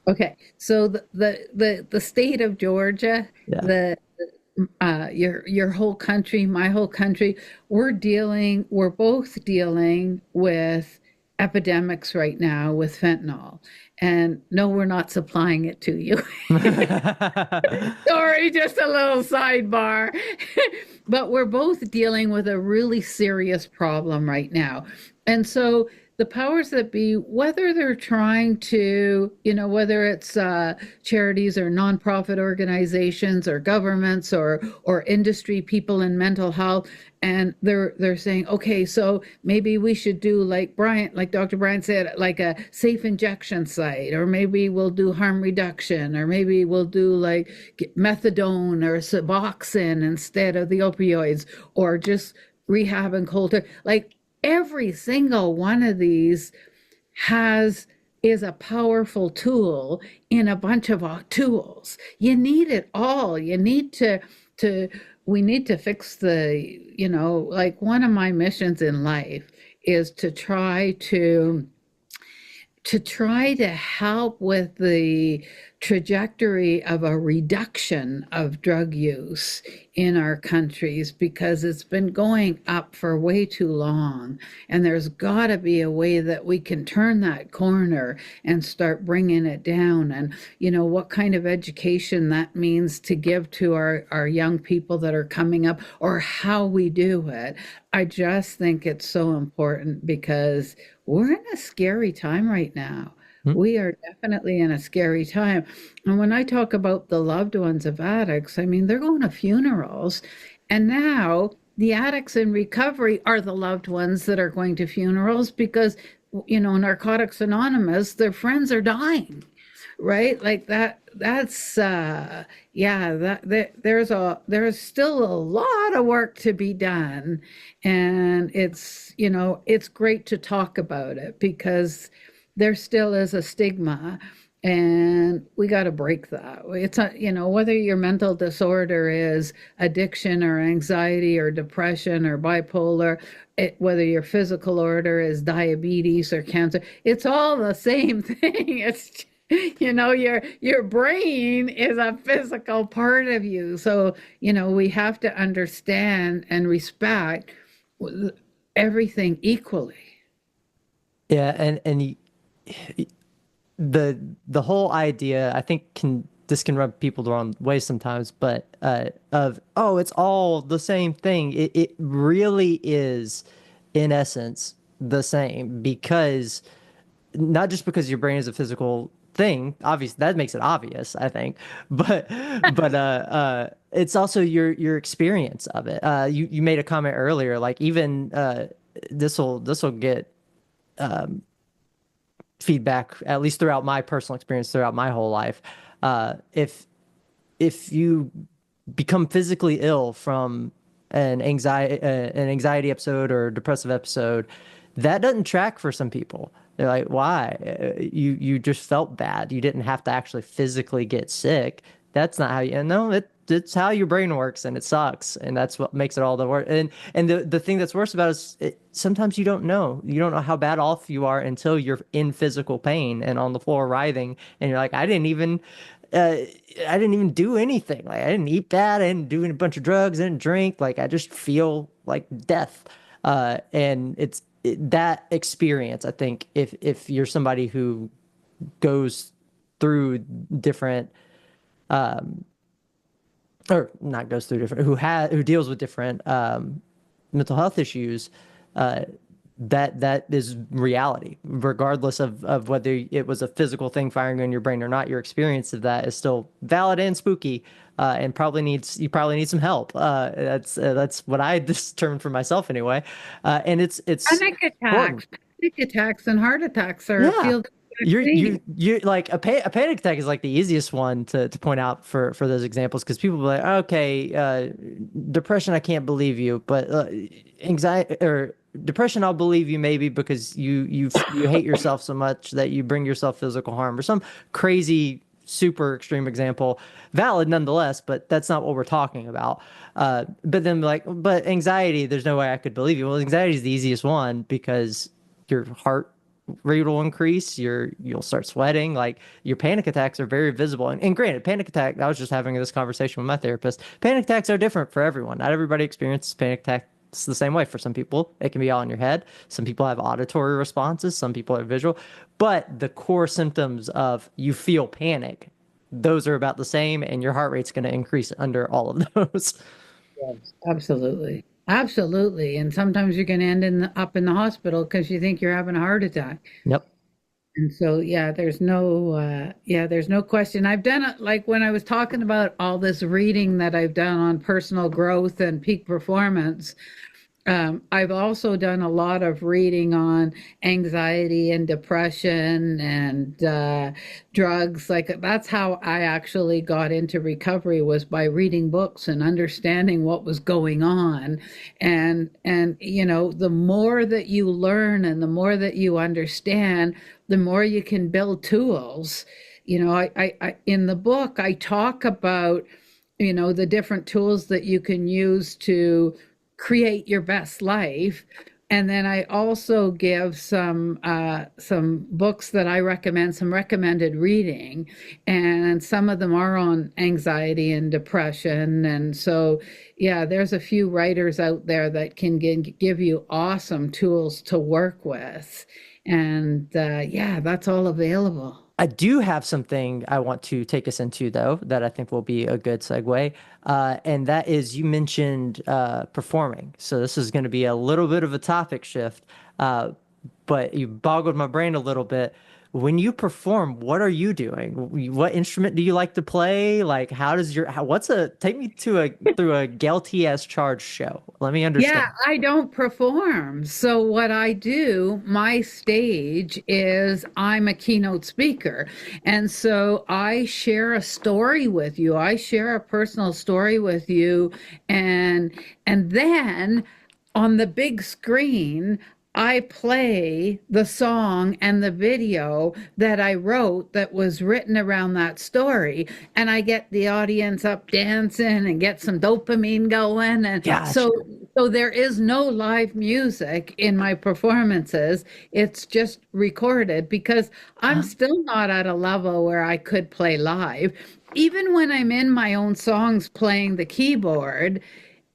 S3: Okay, so the state of Georgia,
S1: Yeah.
S3: the your whole country, my whole country, we're both dealing with epidemics right now with fentanyl. And no, we're not supplying it to you. Sorry, just a little sidebar. But we're both dealing with a really serious problem right now. And so the powers that be, whether they're trying to, whether it's charities or nonprofit organizations or governments or industry people in mental health, and they're saying, okay, so maybe we should do like Dr. Brian said, like a safe injection site, or maybe we'll do harm reduction, or maybe we'll do like methadone or Suboxone instead of the opioids, or just rehab and like every single one of these has is a powerful tool in a bunch of tools. You need it all. You need to we need to fix like one of my missions in life is to try to help with the trajectory of a reduction of drug use in our countries, because it's been going up for way too long, and there's got to be a way that we can turn that corner and start bringing it down. And what kind of education that means to give to our young people that are coming up, or how we do it. I just think it's so important because we're in a scary time right now.
S1: Hmm?
S3: We are definitely in a scary time. And when I talk about the loved ones of addicts, I mean, they're going to funerals. And now the addicts in recovery are the loved ones that are going to funerals because, Narcotics Anonymous, their friends are dying, right? Like that's yeah, there's still a lot of work to be done. And it's great to talk about it because there still is a stigma, and we got to break that. It's a, whether your mental disorder is addiction or anxiety or depression or bipolar, whether your physical order is diabetes or cancer, it's all the same thing. It's your brain is a physical part of you. So we have to understand and respect everything equally.
S1: Yeah, and the whole idea, I think, can rub people the wrong way sometimes, but of, oh, it's all the same thing. It really is, in essence, the same, because not just because your brain is a physical thing, obviously that makes it obvious, I think, but it's also your experience of it. You made a comment earlier, like, even this will get feedback, at least throughout my personal experience, throughout my whole life. If you become physically ill from an anxiety episode or depressive episode, that doesn't track for some people. They're like, why? You just felt bad. You didn't have to actually physically get sick. That's not how you. No, it's how your brain works, and it sucks, and that's what makes it all the worse. And the thing that's worse about it is, sometimes you don't know. You don't know how bad off you are until you're in physical pain and on the floor writhing, and you're like, I didn't even do anything. Like, I didn't eat bad. I didn't do a bunch of drugs. I didn't drink. Like, I just feel like death. And that experience. I think if you're somebody who goes through different, or not goes through different, who deals with different mental health issues, uh, that is reality, regardless of whether it was a physical thing firing in your brain or not. Your experience of that is still valid and spooky, and you probably need some help. That's what I determined for myself anyway, and it's
S3: Panic
S1: important.
S3: attacks, panic attacks, and heart attacks are
S1: Yeah.
S3: feel the exact
S1: You're
S3: same.
S1: you're like a panic attack is like the easiest one to point out for those examples, because people be like, okay, depression, I can't believe you, but anxiety or depression, I'll believe you maybe because you hate yourself so much that you bring yourself physical harm, or some crazy super extreme example. Valid nonetheless, but that's not what we're talking about. But then, like, but anxiety, there's no way I could believe you. Well, anxiety is the easiest one because your heart rate will increase, you'll start sweating, like, your panic attacks are very visible. And granted, panic attack, I was just having this conversation with my therapist, panic attacks are different for everyone. Not everybody experiences panic attacks the same way. For some people it can be all in your head, some people have auditory responses, some people are visual, but the core symptoms of you feel panic, those are about the same, and your heart rate's going to increase under all of those.
S3: Yes, absolutely. Absolutely. And sometimes you can end up in the hospital because you think you're having a heart attack.
S1: Yep.
S3: And so, there's no question. I've done it, like when I was talking about all this reading that I've done on personal growth and peak performance. I've also done a lot of reading on anxiety and depression and drugs. Like that's how I actually got into recovery, was by reading books and understanding what was going on. And the more that you learn and the more that you understand, the more you can build tools. I in the book I talk about the different tools that you can use to create your best life. And then I also give some books that I recommend, some recommended reading, and some of them are on anxiety and depression. And so, yeah, there's a few writers out there that can give you awesome tools to work with, and yeah, that's all available.
S1: I do have something I want to take us into, though, that I think will be a good segue. And that is, you mentioned performing. So this is going to be a little bit of a topic shift, but you boggled my brain a little bit. when you perform, what are you doing? What instrument do you like to play? Like, how does what's take me to through a Gail T as charged show. Let me
S3: Yeah,
S1: understand.
S3: I don't perform. So, what I do, my stage is I'm a keynote speaker. And so I share a story with you. I share a personal story with you. And then on the big screen, I play the song and the video that I wrote that was written around that story. And I get the audience up dancing and get some dopamine going. And
S1: Gotcha.
S3: so there is no live music in my performances. It's just recorded because I'm still not at a level where I could play live. Even when I'm in my own songs playing the keyboard,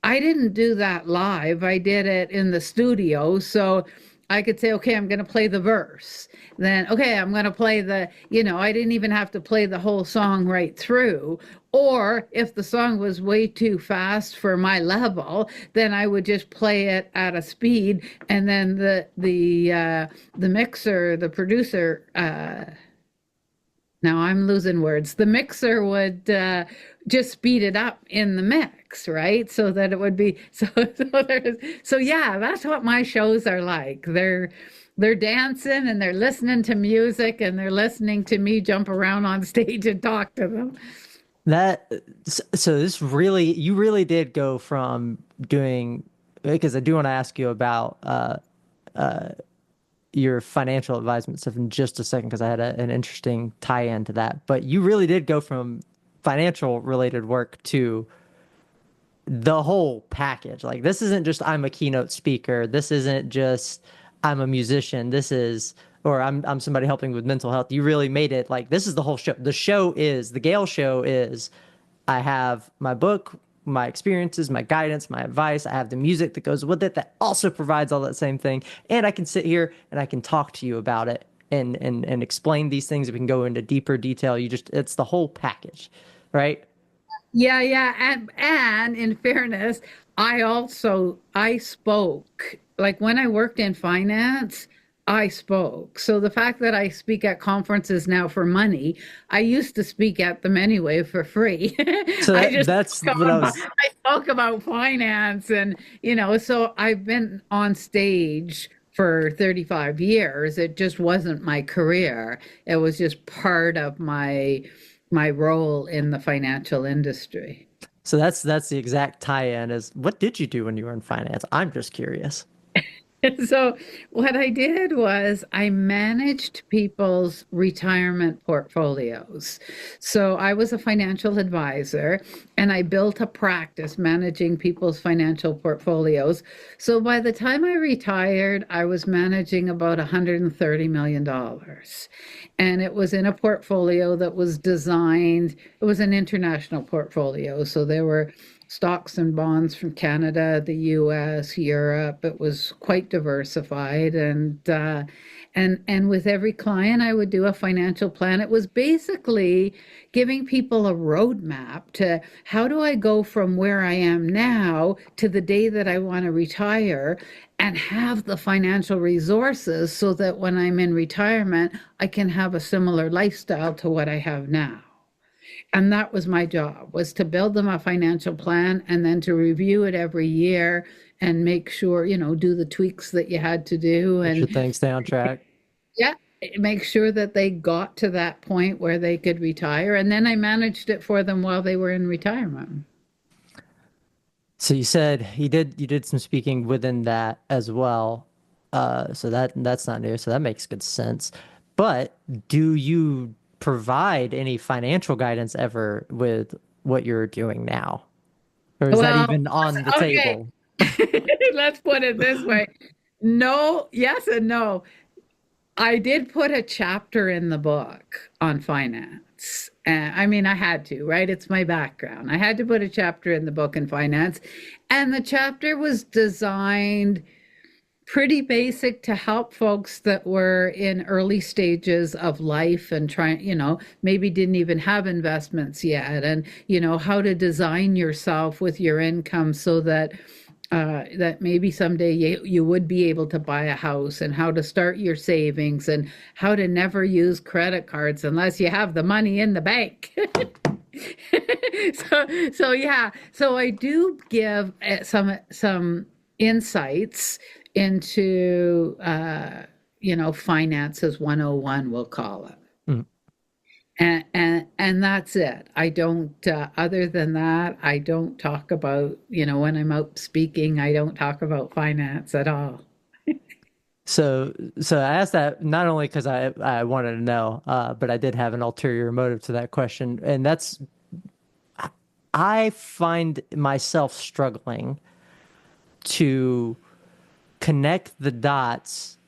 S3: I didn't do that live. I did it in the studio. So I could say, okay, I'm going to play the verse. Then, okay, I'm going to play I didn't even have to play the whole song right through. Or if the song was way too fast for my level, then I would just play it at a speed. And then the mixer, the producer, now I'm losing words. The mixer would just speed it up in the mix, right? So that it would be so yeah, that's what my shows are like. They're dancing and they're listening to music and they're listening to me jump around on stage and talk to them.
S1: That so this really you really did go from doing because I do want to ask you about your financial advisement stuff in just a second because I had an interesting tie-in to that. But you really did go from financial related work to the whole package. Like this isn't just I'm a keynote speaker. This isn't just I'm a musician. This is or I'm somebody helping with mental health. You really made it like this is the whole show. The Gail show is I have my book, my experiences, my guidance, my advice. I have the music that goes with it that also provides all that same thing. And I can sit here and I can talk to you about it and explain these things. We can go into deeper detail. It's the whole package, right?
S3: Yeah, yeah, and in fairness, I spoke like when I worked in finance, I spoke. So the fact that I speak at conferences now for money, I used to speak at them anyway for free.
S1: So
S3: I just
S1: that's
S3: talk
S1: what I
S3: about,
S1: was.
S3: I talk about finance and so I've been on stage for 35 years. It just wasn't my career. It was just part of my role in the financial industry.
S1: So that's the exact tie-in is what did you do when you were in finance? I'm just curious.
S3: So what I did was I managed people's retirement portfolios. So I was a financial advisor and I built a practice managing people's financial portfolios. So by the time I retired, I was managing about $130 million. And it was in a portfolio that was designed, it was an international portfolio. So there were stocks and bonds from Canada, the US, Europe. It was quite diversified, and with every client, I would do a financial plan. It was basically giving people a roadmap to how do I go from where I am now to the day that I want to retire and have the financial resources so that when I'm in retirement, I can have a similar lifestyle to what I have now. And that was my job, was to build them a financial plan and then to review it every year and make sure, do the tweaks that you had to do
S1: Make sure
S3: and
S1: things stay on track.
S3: yeah, make sure that they got to that point where they could retire. And then I managed it for them while they were in retirement.
S1: So you said you did some speaking within that as well. So that's not new. So that makes good sense. But do you provide any financial guidance ever with what you're doing now? Or is that
S3: Well,
S1: even on the
S3: okay,
S1: table?
S3: let's put it this way. No, yes and no. I did put a chapter in the book on finance. I mean, I had to, right? It's my background. I had to put a chapter in the book in finance. And the chapter was designed pretty basic to help folks that were in early stages of life and trying, maybe didn't even have investments yet. And, how to design yourself with your income so that that maybe someday you would be able to buy a house, and how to start your savings, and how to never use credit cards unless you have the money in the bank. So yeah, so I do give some insights into finances 101, we'll call it.
S1: Mm.
S3: And that's it. I don't other than that, I don't talk about, when I'm out speaking, I don't talk about finance at all.
S1: So I asked that not only because I wanted to know, but I did have an ulterior motive to that question, and that's I find myself struggling to connect the dots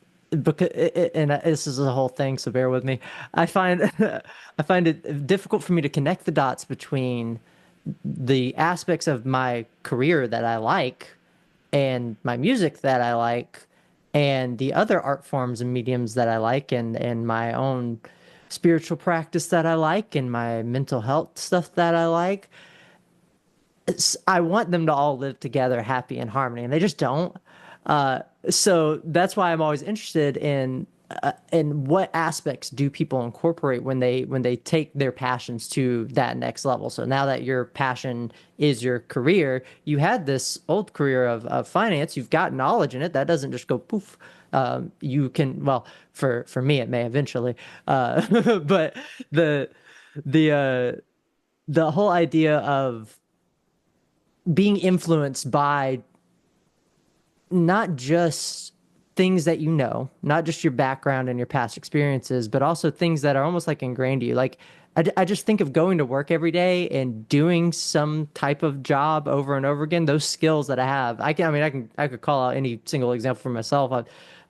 S1: because and this is a whole thing, so bear with me. I find I find it difficult for me to connect the dots between the aspects of my career that I like and my music that I like and the other art forms and mediums that I like and my own spiritual practice that I like and my mental health stuff that I like. I want them to all live together happy in harmony, and they just don't. So that's why I'm always interested in what aspects do people incorporate when they take their passions to that next level. So now that your passion is your career, you had this old career of finance, you've got knowledge in it. That doesn't just go poof. You can, well, for me, it may eventually, but the the uh, the whole idea of being influenced by not just things that you know, not just your background and your past experiences, but also things that are almost like ingrained to you. Like, I just think of going to work every day and doing some type of job over and over again. Those skills that I have, I could call out any single example for myself. I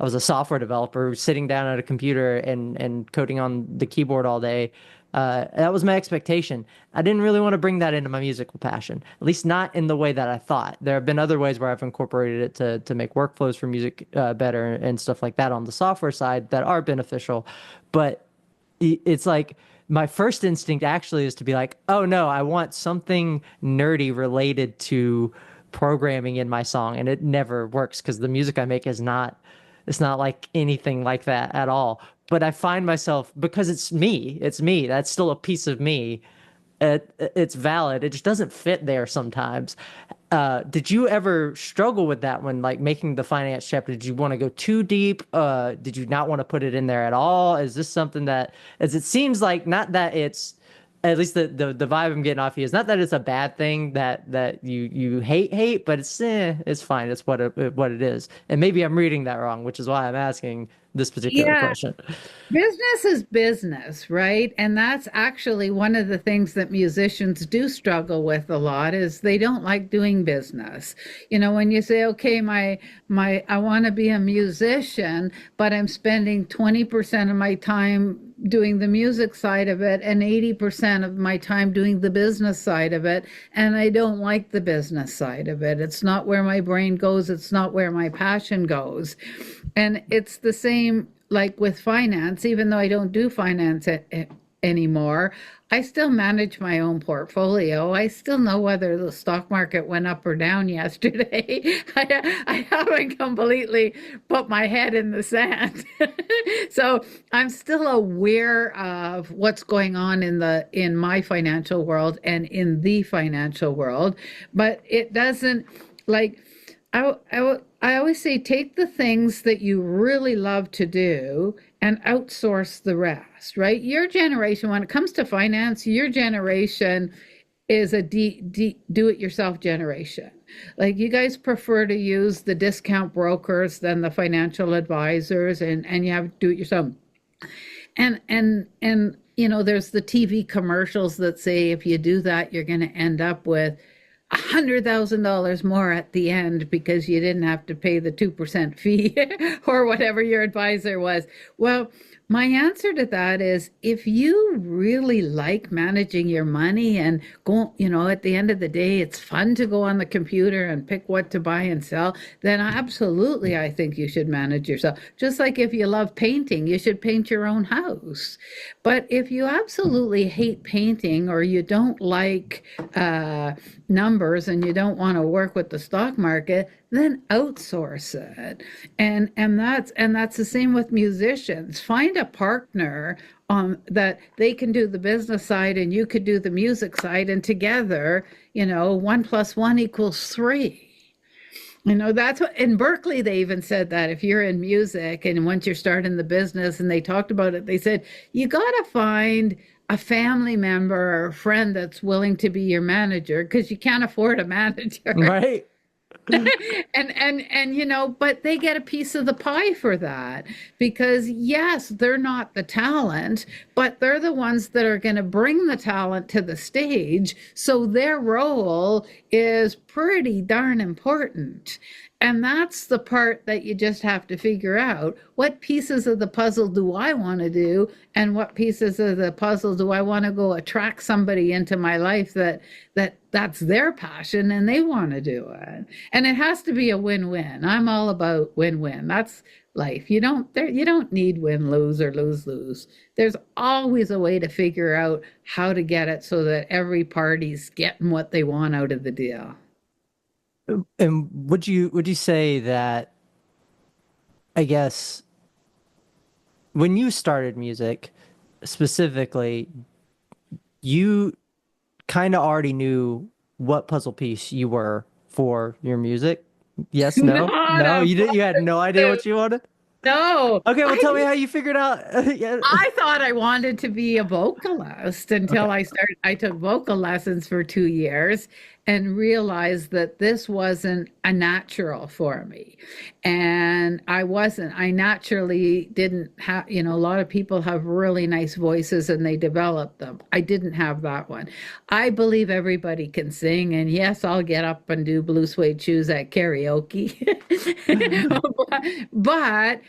S1: was a software developer sitting down at a computer and coding on the keyboard all day. That was my expectation. I didn't really want to bring that into my musical passion, at least not in the way that I thought. There have been other ways where I've incorporated it to make workflows for music better and stuff like that on the software side that are beneficial. But it's like my first instinct actually is to be like, oh no, I want something nerdy related to programming in my song, and it never works because the music I make is not it's not like anything like that at all. But I find myself because it's me. That's still a piece of me. It's valid. It just doesn't fit there sometimes. Did you ever struggle with that when like making the finance chapter? Did you want to go too deep? Did you not want to put it in there at all? Is this something that, as it seems like, not that it's, at least the vibe I'm getting off you is not that it's a bad thing that you hate, but it's fine. It's what it is. And maybe I'm reading that wrong, which is why I'm asking this particular
S3: Yeah,
S1: question.
S3: business is business, right? And that's actually one of the things that musicians do struggle with a lot is they don't like doing business. When you say, okay, my I want to be a musician, but I'm spending 20% of my time doing the music side of it and 80% of my time doing the business side of it, and I don't like the business side of it. It's not where my brain goes, it's not where my passion goes. And it's the same like with finance, even though I don't do finance anymore, I still manage my own portfolio. I still know whether the stock market went up or down yesterday. I haven't completely put my head in the sand. So I'm still aware of what's going on in my financial world and in the financial world, but it doesn't like I always say take the things that you really love to do and outsource the rest, right? Your generation, when it comes to finance, your generation is a do it yourself generation. Like you guys prefer to use the discount brokers than the financial advisors, and you have do it yourself. And there's the TV commercials that say if you do that, you're going to end up with $100,000 more at the end because you didn't have to pay the 2% fee or whatever your advisor was. Well, My answer to that is if you really like managing your money and go, at the end of the day, it's fun to go on the computer and pick what to buy and sell, then absolutely, I think you should manage yourself. Just like if you love painting, you should paint your own house. But if you absolutely hate painting or you don't like numbers and you don't want to work with the stock market, then outsource it. And that's the same with musicians. Find a partner that they can do the business side and you could do the music side, and together, 1 + 1 = 3. That's what in Berkeley they even said that if you're in music and once you're starting the business, and they talked about it, they said you got to find a family member or a friend that's willing to be your manager because you can't afford a manager.
S1: Right.
S3: And but they get a piece of the pie for that because yes, they're not the talent, but they're the ones that are going to bring the talent to the stage, so their role is pretty darn important. And that's the part that you just have to figure out. What pieces of the puzzle do I want to do? And what pieces of the puzzle do I want to go attract somebody into my life that's their passion and they want to do it? And it has to be a win-win. I'm all about win-win. That's life. You don't need win-lose or lose-lose. There's always a way to figure out how to get it so that every party's getting what they want out of the deal.
S1: And would you say that, I guess, when you started music specifically, you kind of already knew what puzzle piece you were for your music? Yes, no? No, you didn't, you had no idea what you wanted?
S3: No,
S1: Okay, well tell me how you figured out. Yeah.
S3: I thought I wanted to be a vocalist until
S1: Okay.
S3: I took vocal lessons for 2 years and realized that this wasn't a natural for me. And I naturally didn't have, a lot of people have really nice voices and they develop them. I didn't have that one. I believe everybody can sing. And yes, I'll get up and do blue suede shoes at karaoke. But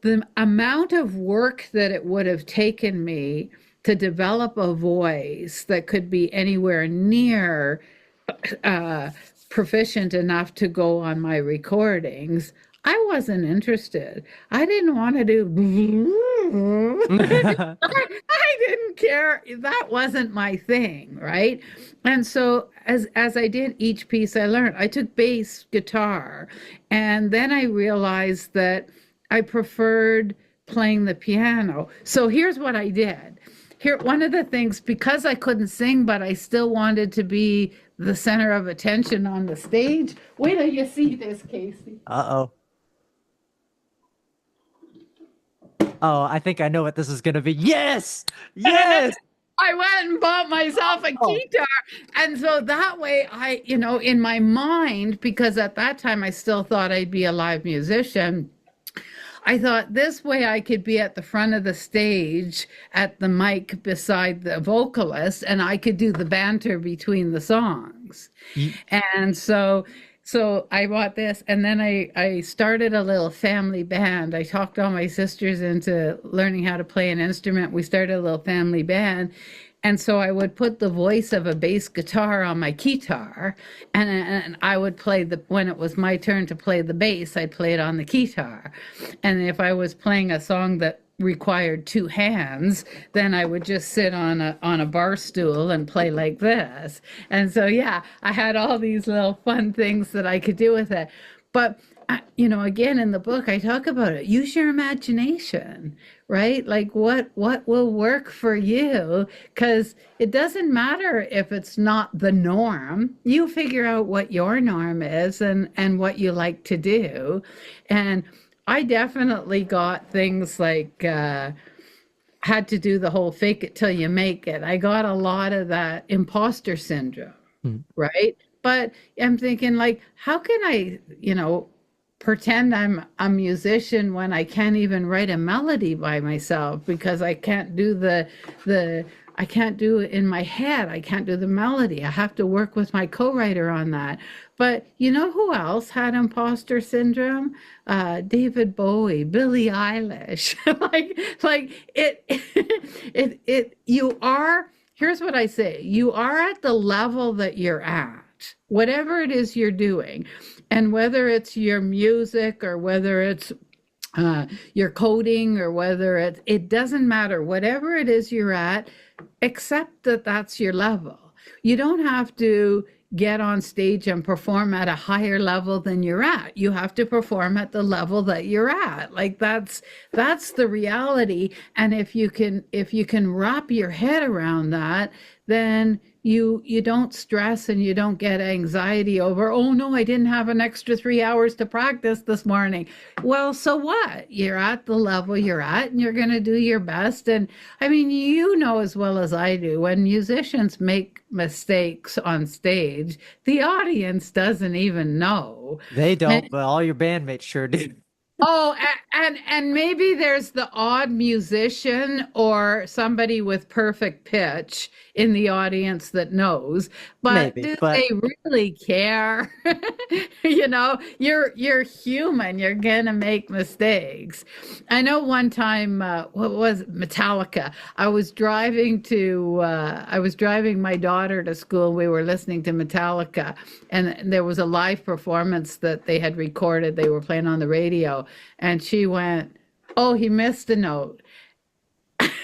S3: the amount of work that it would have taken me to develop a voice that could be anywhere near uh, proficient enough to go on my recordings, I wasn't interested. I didn't want to do. I didn't care. That wasn't my thing, right? And so as I did each piece, I learned. I took bass guitar, and then I realized that I preferred playing the piano. So here's what I did. Here, one of the things, because I couldn't sing, but I still wanted to be the center of attention on the stage. Wait till you see this, Casey.
S1: Uh-oh. Oh, I think I know what this is gonna be. Yes! Yes!
S3: I went and bought myself a
S1: Oh.
S3: guitar. And so that way in my mind, because at that time I still thought I'd be a live musician, I thought this way I could be at the front of the stage at the mic beside the vocalist and I could do the banter between the songs.
S1: You-
S3: And so I bought this, and then I started a little family band. I talked all my sisters into learning how to play an instrument. We started a little family band. And so I would put the voice of a bass guitar on my guitar, and I would play when it was my turn to play the bass, I'd play it on the guitar. And if I was playing a song that required two hands, then I would just sit on a bar stool and play like this. And so yeah, I had all these little fun things that I could do with it. But again, in the book, I talk about it. Use your imagination, right? Like what will work for you? Because it doesn't matter if it's not the norm. You figure out what your norm is and what you like to do. And I definitely got things like had to do the whole fake it till you make it. I got a lot of that imposter syndrome, right? But I'm thinking like, how can I, pretend I'm a musician when I can't even write a melody by myself because I can't do I can't do it in my head. I can't do the melody. I have to work with my co-writer on that. But you know who else had imposter syndrome? David Bowie, Billie Eilish. Like you are, here's what I say, you are at the level that you're at, whatever it is you're doing. And whether it's your music or whether it's your coding or whether it doesn't matter, whatever it is you're at, accept that that's your level. You don't have to get on stage and perform at a higher level than you're at. You have to perform at the level that you're at. Like that's the reality. And if you can wrap your head around that, then you don't stress and you don't get anxiety over, oh no, I didn't have an extra 3 hours to practice this morning. Well, so what? You're at the level you're at and you're going to do your best. And I mean, you know as well as I do, when musicians make mistakes on stage, the audience doesn't even know.
S1: They
S3: And
S1: don't, but all your bandmates sure do.
S3: oh, and maybe there's the odd musician or somebody with perfect pitch in the audience that knows, but
S1: Maybe,
S3: do
S1: but
S3: they really care? You know, you're human. You're gonna make mistakes. I know one time, what was it? Metallica? I was driving my daughter to school. We were listening to Metallica, and there was a live performance that they had recorded. They were playing on the radio, and she went, "Oh, he missed a note."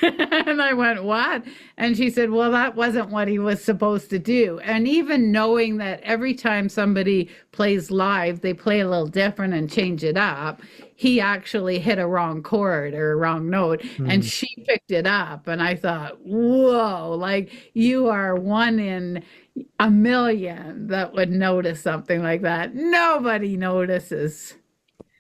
S3: And I went, "What?" And she said, "Well, that wasn't what he was supposed to do." And even knowing that every time somebody plays live, they play a little different and change it up, he actually hit a wrong chord or a wrong note, and
S1: hmm,
S3: she picked it up. And I thought, whoa, like you are one in a million that would notice something like that. Nobody notices.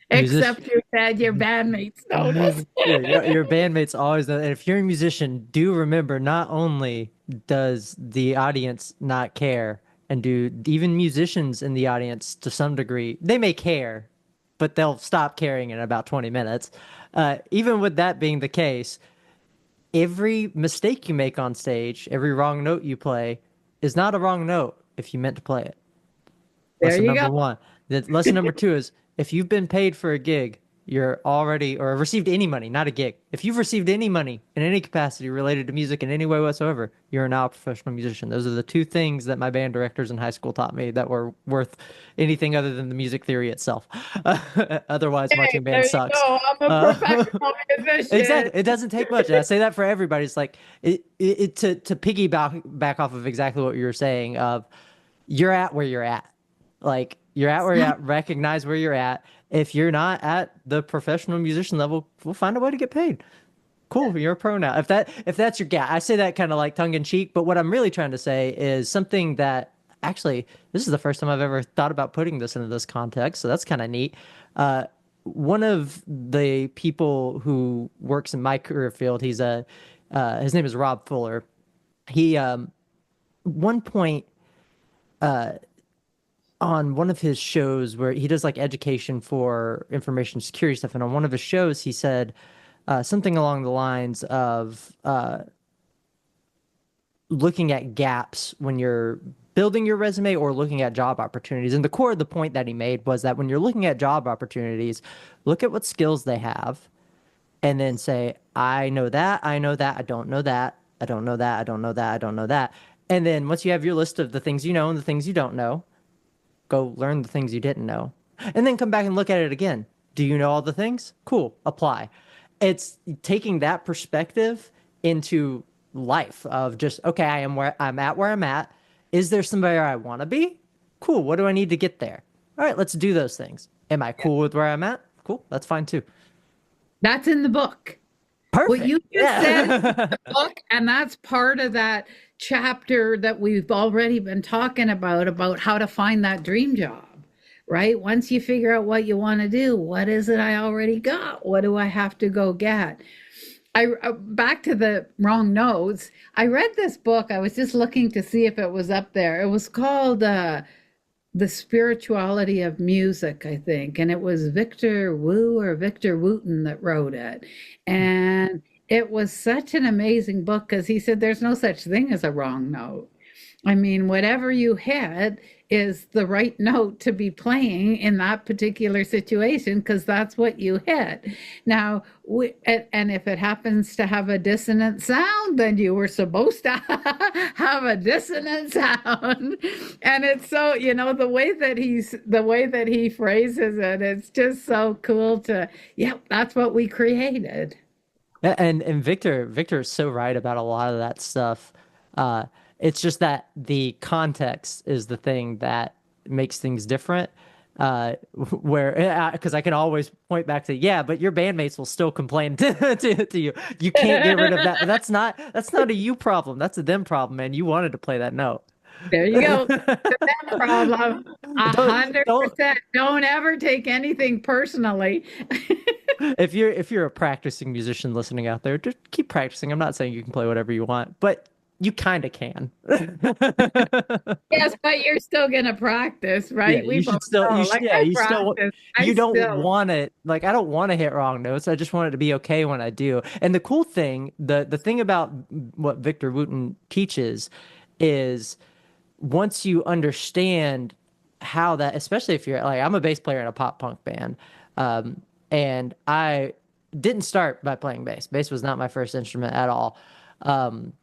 S1: musician.
S3: Except you said your bandmates notice.
S1: Yeah, your bandmates always know. And if you're a musician, do remember not only does the audience not care, and do even musicians in the audience to some degree, they may care, but they'll stop caring in about 20 minutes. Even with that being the case, every mistake you make on stage, every wrong note you play, is not a wrong note if you meant to play it.
S3: There
S1: Lesson
S3: you go.
S1: number one. The lesson number two is if you've been paid for a gig, you're already, or received any money, not a gig. If you've received any money in any capacity related to music in any way whatsoever, you're now a professional musician. Those are the two things that my band directors in high school taught me that were worth anything other than the music theory itself. Otherwise,
S3: Hey,
S1: marching band
S3: there you
S1: sucks.
S3: go. I'm a
S1: Uh,
S3: professional musician.
S1: exactly. It doesn't take much. And I say that for everybody. It's like to piggyback back off of exactly what you were saying of you're at where you're at. Like you're at where you're at, recognize where you're at. If you're not at the professional musician level, we'll find a way to get paid. Cool, you're a pro now. If that's your gap, I say that kind of like tongue in cheek, but what I'm really trying to say is something that actually this is the first time I've ever thought about putting this into this context, so that's kind of neat. One of the people who works in my career field, he's a his name is Rob Fuller. He one point on one of his shows where he does like education for information security stuff, and on one of his shows he said something along the lines of looking at gaps when you're building your resume or looking at job opportunities. And the core of the point that he made was that when you're looking at job opportunities, look at what skills they have and then say, I know that, I know that, I don't know that, I don't know that, I don't know that, I don't know that. And then once you have your list of the things you know and the things you don't know, go learn the things you didn't know. And then come back and look at it again. Do you know all the things? Cool, apply. It's taking that perspective into life of just, okay, where I'm at. Is there somewhere I want to be? Cool. What do I need to get there? All right, let's do those things. Am I cool with where I'm at? Cool. That's fine too.
S3: That's in the book. What
S1: Perfect.
S3: you just said is in
S1: Yeah.
S3: the book, and that's part of that chapter that we've already been talking about how to find that dream job, right? Once you figure out what you want to do, what is it I already got? What do I have to go get? Back to the wrong notes. I read this book. I was just looking to see if it was up there. It was called The Spirituality of Music, I think. And it was Victor Wu or Victor Wooten that wrote it. And it was such an amazing book because he said there's no such thing as a wrong note. I mean, whatever you hit is the right note to be playing in that particular situation because that's what you hit. Now, and if it happens to have a dissonant sound, then you were supposed to have a dissonant sound. And it's so, the way that he phrases it, it's just so cool to, yeah, that's what we created.
S1: And Victor is so right about a lot of that stuff. Uh, it's just that the context is the thing that makes things different. Where because I can always point back to, yeah, but your bandmates will still complain to you. You can't get rid of that. But that's not a you problem. That's a them problem, and you wanted to play that note.
S3: There you go. That problem. A
S1: Don't
S3: hundred
S1: don't
S3: percent. Don't ever take anything personally.
S1: if you're a practicing musician listening out there, just keep practicing. I'm not saying you can play whatever you want, but you kind of can.
S3: Yes, but you're still gonna practice,
S1: Yeah,
S3: right? We
S1: you should
S3: both
S1: still
S3: know.
S1: you should,
S3: Like
S1: yeah,
S3: I
S1: you still
S3: practice. I
S1: you don't
S3: still
S1: want it, like I don't want to hit wrong notes. I just want it to be okay when I do. And the cool thing, the thing about what Victor Wooten teaches is once you understand how that, especially if you're like, I'm a bass player in a pop punk band, and I didn't start by playing bass. Bass was not my first instrument at all. Um,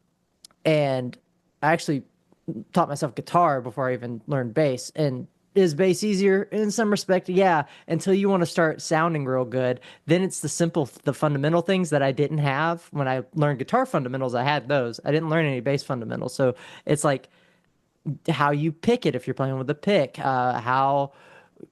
S1: and I actually taught myself guitar before I even learned bass. And is bass easier in some respect? Yeah, until you want to start sounding real good. Then it's the fundamental things that I didn't have when I learned guitar fundamentals. I had those. I didn't learn any bass fundamentals. So it's like how you pick it if you're playing with a pick, how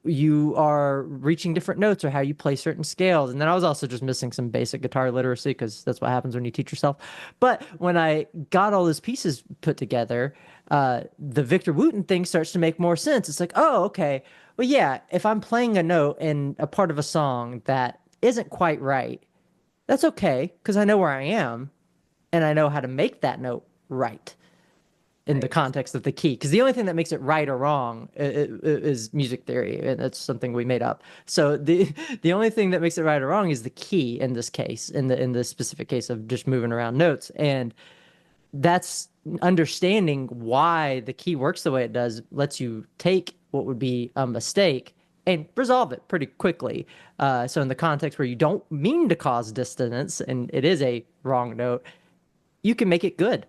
S1: you are reaching different notes or how you play certain scales. And then I was also just missing some basic guitar literacy because that's what happens when you teach yourself. But when I got all those pieces put together, the Victor Wooten thing starts to make more sense. It's like, oh, okay. Well, yeah, if I'm playing a note in a part of a song that isn't quite right, that's okay because I know where I am and I know how to make that note right in the
S3: right.
S1: context of the key, because the only thing that makes it right or wrong is music theory, and that's something we made up. So the only thing that makes it right or wrong is the key in this case, in the specific case of just moving around notes. And that's understanding why the key works the way it does lets you take what would be a mistake and resolve it pretty quickly. So in the context where you don't mean to cause dissonance and it is a wrong note, you can make it good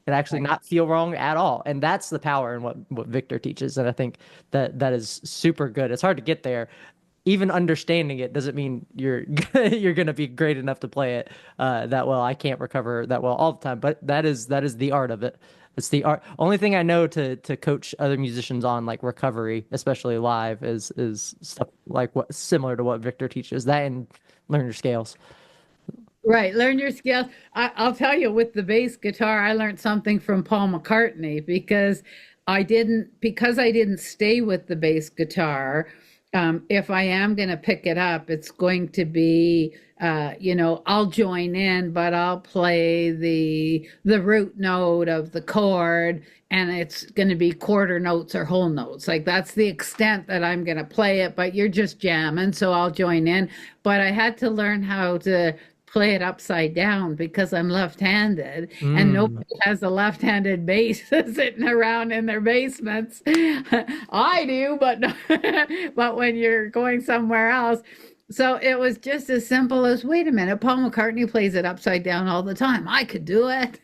S1: and actually
S3: Right.
S1: not feel wrong at all. And that's the power in what Victor teaches. And I think that is super good. It's hard to get there. Even understanding it doesn't mean you're you're gonna be great enough to play it that well. I can't recover that well all the time, but that is the art of it. It's the art. Only thing I know to coach other musicians on like recovery, especially live, is stuff like what similar to what Victor teaches. That and learn your scales.
S3: Right, learn your skills. I'll tell you, with the bass guitar, I learned something from Paul McCartney because I didn't stay with the bass guitar. If I am going to pick it up, it's going to be, I'll join in, but I'll play the root note of the chord, and it's going to be quarter notes or whole notes. Like that's the extent that I'm going to play it. But you're just jamming, so I'll join in. But I had to learn how to play it upside down because I'm left-handed and
S1: Mm.
S3: nobody has a left-handed bass sitting around in their basements. I do, but but when you're going somewhere else. So it was just as simple as, wait a minute, Paul McCartney plays it upside down all the time. I could do it.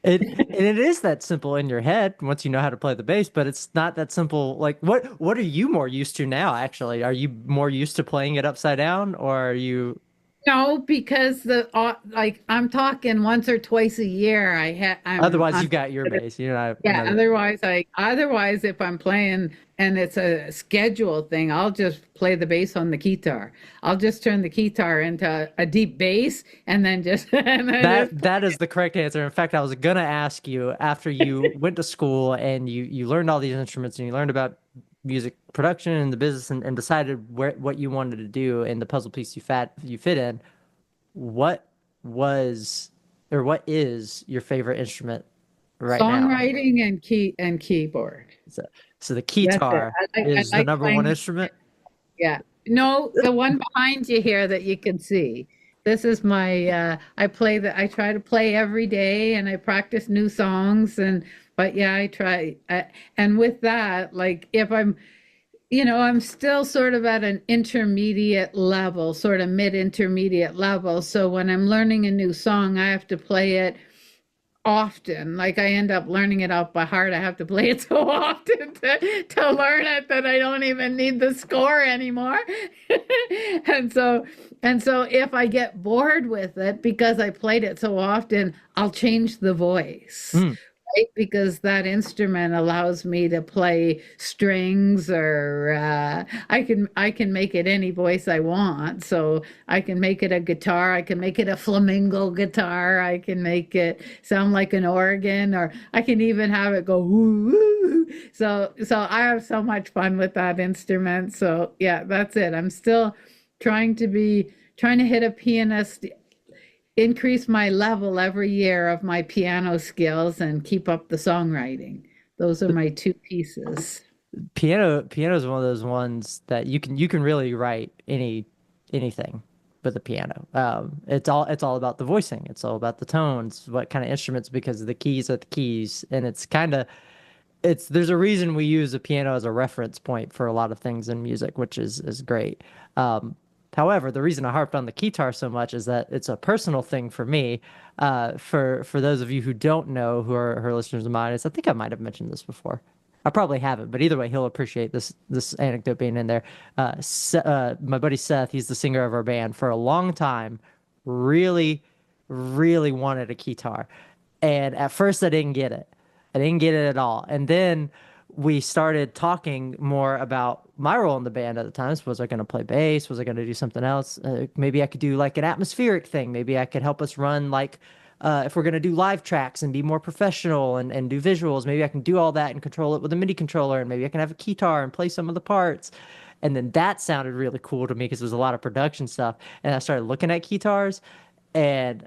S1: And it is that simple in your head once you know how to play the bass, but it's not that simple. Like what are you more used to now, actually? Are you more used to playing it upside down, or are you
S3: No, because like I'm talking once or twice a year.
S1: otherwise
S3: I'm
S1: you got your bass, you know,
S3: Yeah,
S1: another.
S3: otherwise if I'm playing and it's a schedule thing, I'll just play the bass on the guitar. I'll just turn the guitar into a deep bass and then just and then just
S1: That is the correct answer. In fact, I was gonna ask you after you went to school and you learned all these instruments and you learned about music production and the business and decided what you wanted to do and the puzzle piece you fit in, what was or what is your favorite instrument right now?
S3: songwriting and keyboard.
S1: So, so the
S3: That's it.
S1: keytar
S3: I
S1: is the
S3: like
S1: number one
S3: playing.
S1: instrument.
S3: Yeah. No, the one behind you here that you can see. This is I try to play every day and I practice new songs and but yeah, I try. And with that, like if I'm, I'm still sort of at an intermediate level, sort of mid intermediate level. So when I'm learning a new song, I have to play it often. Like I end up learning it off by heart. I have to play it so often to learn it that I don't even need the score anymore. and so and so if I get bored with it because I played it so often, I'll change the voice.
S1: Mm.
S3: Right? Because that instrument allows me to play strings, or I can make it any voice I want. So I can make it a guitar, I can make it a flamingo guitar, I can make it sound like an organ, or I can even have it go woo, woo. So I have so much fun with that instrument. So yeah, that's it. I'm still trying to hit a pianist, increase my level every year of my piano skills and keep up the songwriting. Those are my two pieces.
S1: Piano is one of those ones that you can really write anything with the piano. It's all about the voicing. It's all about the tones, what kind of instruments, because the keys are the keys, and it's there's a reason we use a piano as a reference point for a lot of things in music, which is great. Um, However, the reason I harped on the guitar so much is that it's a personal thing for me. For those of you who don't know, who are listeners of mine, is I think I might have mentioned this before. I probably haven't, but either way, he'll appreciate this anecdote being in there. My buddy Seth, he's the singer of our band for a long time. Really, really wanted a guitar, and at first I didn't get it. I didn't get it at all. And then we started talking more about my role in the band at the time. Was I going to play bass? Was I going to do something else? Maybe I could do like an atmospheric thing. Maybe I could help us run like if we're going to do live tracks and be more professional and do visuals. Maybe I can do all that and control it with a MIDI controller. And maybe I can have a guitar and play some of the parts. And then that sounded really cool to me because there was a lot of production stuff. And I started looking at guitars, and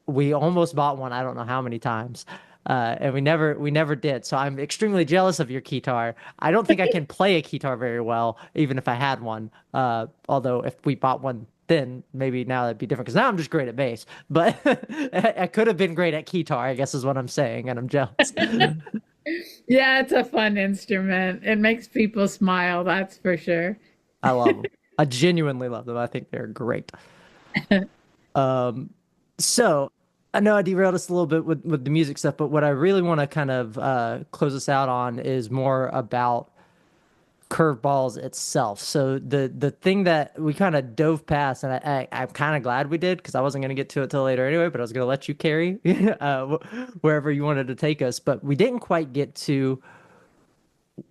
S1: we almost bought one. I don't know how many times. And we never did. So I'm extremely jealous of your guitar. I don't think I can play a guitar very well, even if I had one. Although if we bought one then, maybe now that'd be different. Because now I'm just great at bass. But I could have been great at guitar, I guess is what I'm saying, and I'm jealous.
S3: Yeah, it's a fun instrument. It makes people smile, that's for sure.
S1: I love them. I genuinely love them. I think they're great. Um, so I know I derailed us a little bit with the music stuff, but what I really want to kind of close us out on is more about Curveballs itself. So the thing that we kind of dove past, and I'm kind of glad we did because I wasn't going to get to it till later anyway, but I was going to let you carry wherever you wanted to take us. But we didn't quite get to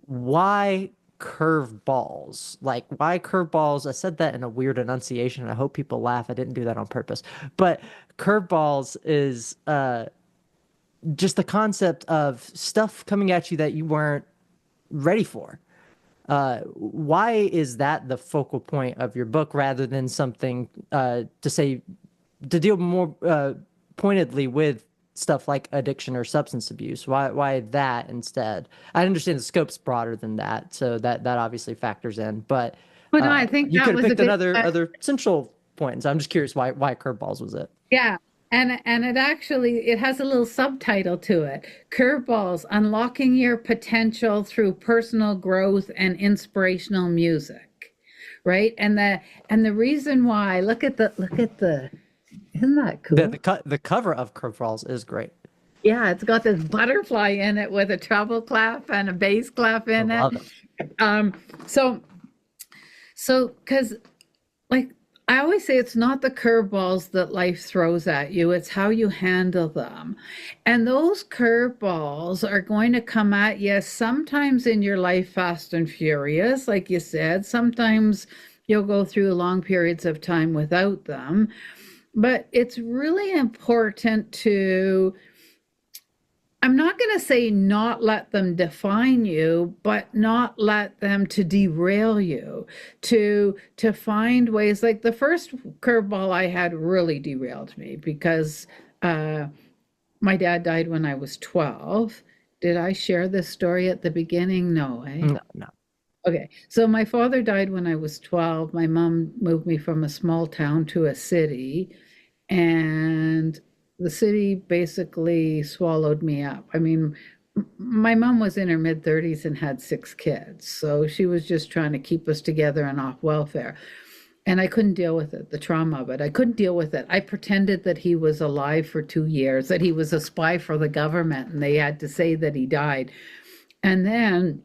S1: why curveballs. Like, why curveballs? I said that in a weird enunciation, and I hope people laugh. I didn't do that on purpose. But curveballs is just the concept of stuff coming at you that you weren't ready for. Why is that the focal point of your book rather than something to deal more pointedly with stuff like addiction or substance abuse? Why that instead? I understand the scope's broader than that, so that obviously factors in. But
S3: But no, I think
S1: you
S3: that
S1: could have
S3: was a
S1: picked
S3: good,
S1: another central point. So I'm just curious why curveballs was it?
S3: yeah. And it has a little subtitle to it. Curveballs, unlocking your potential through personal growth and inspirational music. Right? And the reason why, look at the isn't that
S1: The
S3: cool?
S1: the co- the cover of curveballs is great.
S3: Yeah, it's got this butterfly in it with a treble clef and a bass clef
S1: I
S3: in it.
S1: love it.
S3: Um, so because like I always say, it's not the curveballs that life throws at you, it's how you handle them. And those curveballs are going to come at you sometimes in your life fast and furious, like you said. Sometimes you'll go through long periods of time without them. But it's really important to, I'm not going to say not let them define you, but not let them to derail you, to find ways. Like the first curveball I had really derailed me because uh, my dad died when I was 12. Did I share this story at the beginning? No, eh?
S1: No, no.
S3: Okay, so my father died when I was 12. My mom moved me from a small town to a city, and the city basically swallowed me up. I mean, My mom was in her mid 30s and had 6 kids. So she was just trying to keep us together and off welfare. And I couldn't deal with it, the trauma of it. I couldn't deal with it. I pretended that he was alive for 2 years, that he was a spy for the government, and they had to say that he died. And then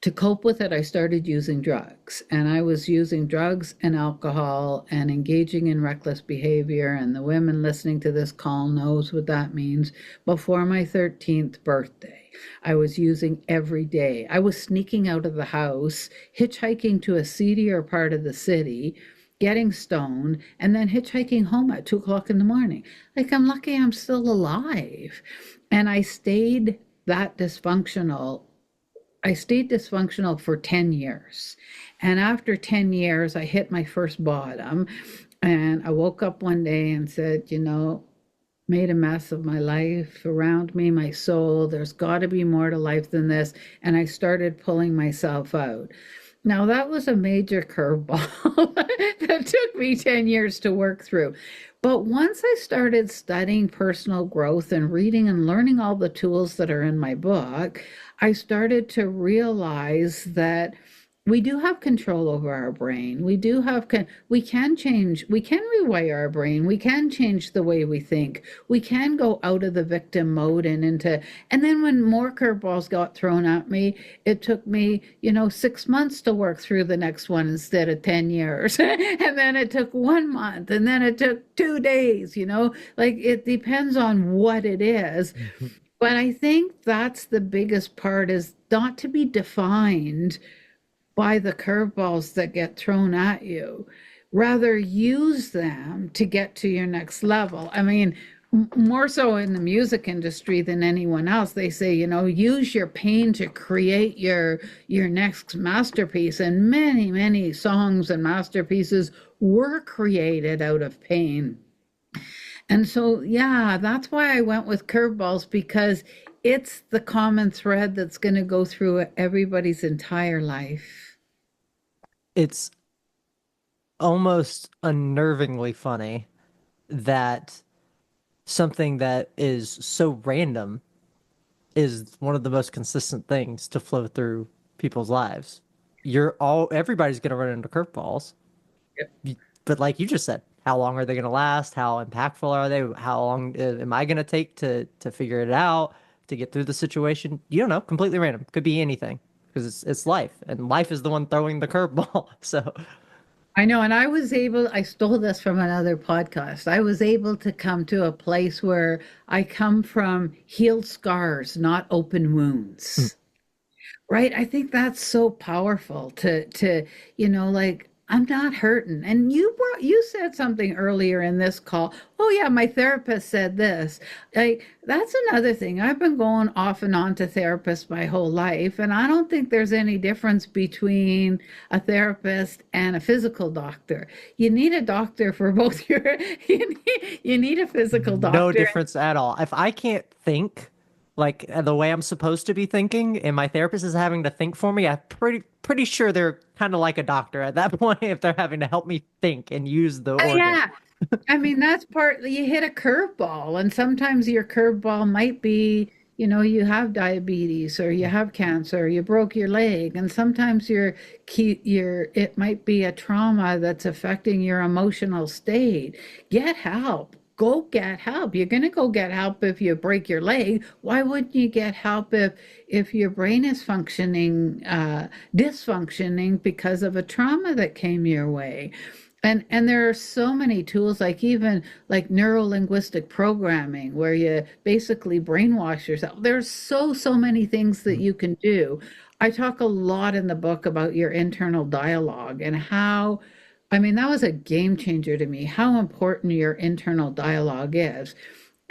S3: to cope with it, I started using drugs. And I was using drugs and alcohol and engaging in reckless behavior. And the women listening to this call knows what that means. Before my 13th birthday, I was using every day. I was sneaking out of the house, hitchhiking to a seedier part of the city, getting stoned, and then hitchhiking home at 2 o'clock in the morning. Like, I'm lucky I'm still alive. And I stayed dysfunctional for 10 years. And after 10 years, I hit my first bottom. And I woke up one day and said, made a mess of my life around me, my soul. There's got to be more to life than this. And I started pulling myself out. Now, that was a major curveball that took me 10 years to work through. But once I started studying personal growth and reading and learning all the tools that are in my book, I started to realize that we do have control over our brain. We can change, we can rewire our brain. We can change the way we think. We can go out of the victim mode and into, and then when more curveballs got thrown at me, it took me, 6 months to work through the next one instead of 10 years. And then it took 1 month, and then it took 2 days, like it depends on what it is. But I think that's the biggest part, is not to be defined by the curveballs that get thrown at you. Rather, use them to get to your next level. I mean, more so in the music industry than anyone else. They say, use your pain to create your next masterpiece. And many, many songs and masterpieces were created out of pain. And so, yeah, that's why I went with curveballs, because it's the common thread that's going to go through everybody's entire life.
S1: It's almost unnervingly funny that something that is so random is one of the most consistent things to flow through people's lives. Everybody's going to run into curveballs.
S3: Yep.
S1: But like you just said, how long are they going to last? How impactful are they? How long am I going to take to figure it out, to get through the situation? You don't know. Completely random. Could be anything, because it's life, and life is the one throwing the curveball. So
S3: I know, and I stole this from another podcast. I was able to come to a place where I come from healed scars, not open wounds. Right? I think that's so powerful to like, I'm not hurting. And you said something earlier in this call. Oh yeah, my therapist said this. Like, that's another thing. I've been going off and on to therapists my whole life, and I don't think there's any difference between a therapist and a physical doctor. You need a doctor for both you need a physical doctor.
S1: no difference at all. If I can't think like the way I'm supposed to be thinking, and my therapist is having to think for me, I'm pretty sure they're kind of like a doctor at that point, if they're having to help me think and use the organ.
S3: Yeah. I mean, that's you hit a curveball, and sometimes your curveball might be, you have diabetes, or you have cancer, or you broke your leg, and sometimes it might be a trauma that's affecting your emotional state. Get help. Go get help. You're going to go get help if you break your leg. Why wouldn't you get help if your brain is dysfunctioning because of a trauma that came your way? And there are so many tools, like even like neuro-linguistic programming, where you basically brainwash yourself. There's so many things that you can do. I talk a lot in the book about your internal dialogue and how, I mean, that was a game changer to me, how important your internal dialogue is.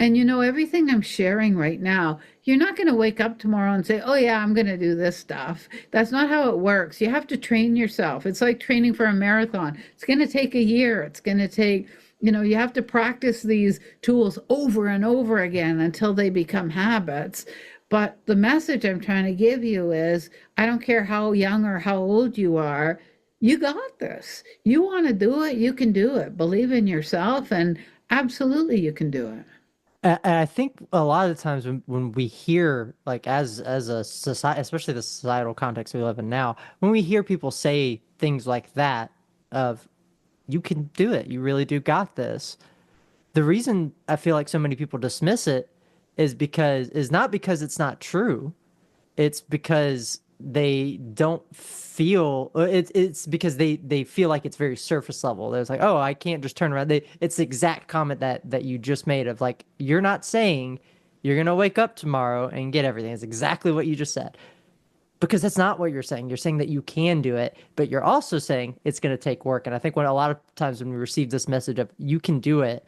S3: And everything I'm sharing right now, you're not going to wake up tomorrow and say, oh, yeah, I'm going to do this stuff. That's not how it works. You have to train yourself. It's like training for a marathon. It's going to take a year. It's going to take, you have to practice these tools over and over again until they become habits. But the message I'm trying to give you is, I don't care how young or how old you are, you got this. You want to do it, you can do it. Believe in yourself, and absolutely you can do it.
S1: And I think a lot of the times when we hear, like, as a society, especially the societal context we live in now, when we hear people say things like that of you can do it, you really do got this. The reason I feel like so many people dismiss it is not because it's not true. It's because they don't feel it's because they feel like it's very surface level. There's like, oh, I can't just turn around. It's the exact comment that you just made of like, you're not saying you're gonna wake up tomorrow and get everything. It's exactly what you just said. Because that's not what you're saying. You're saying that you can do it, but you're also saying it's going to take work. And I think when a lot of times when we receive this message of you can do it,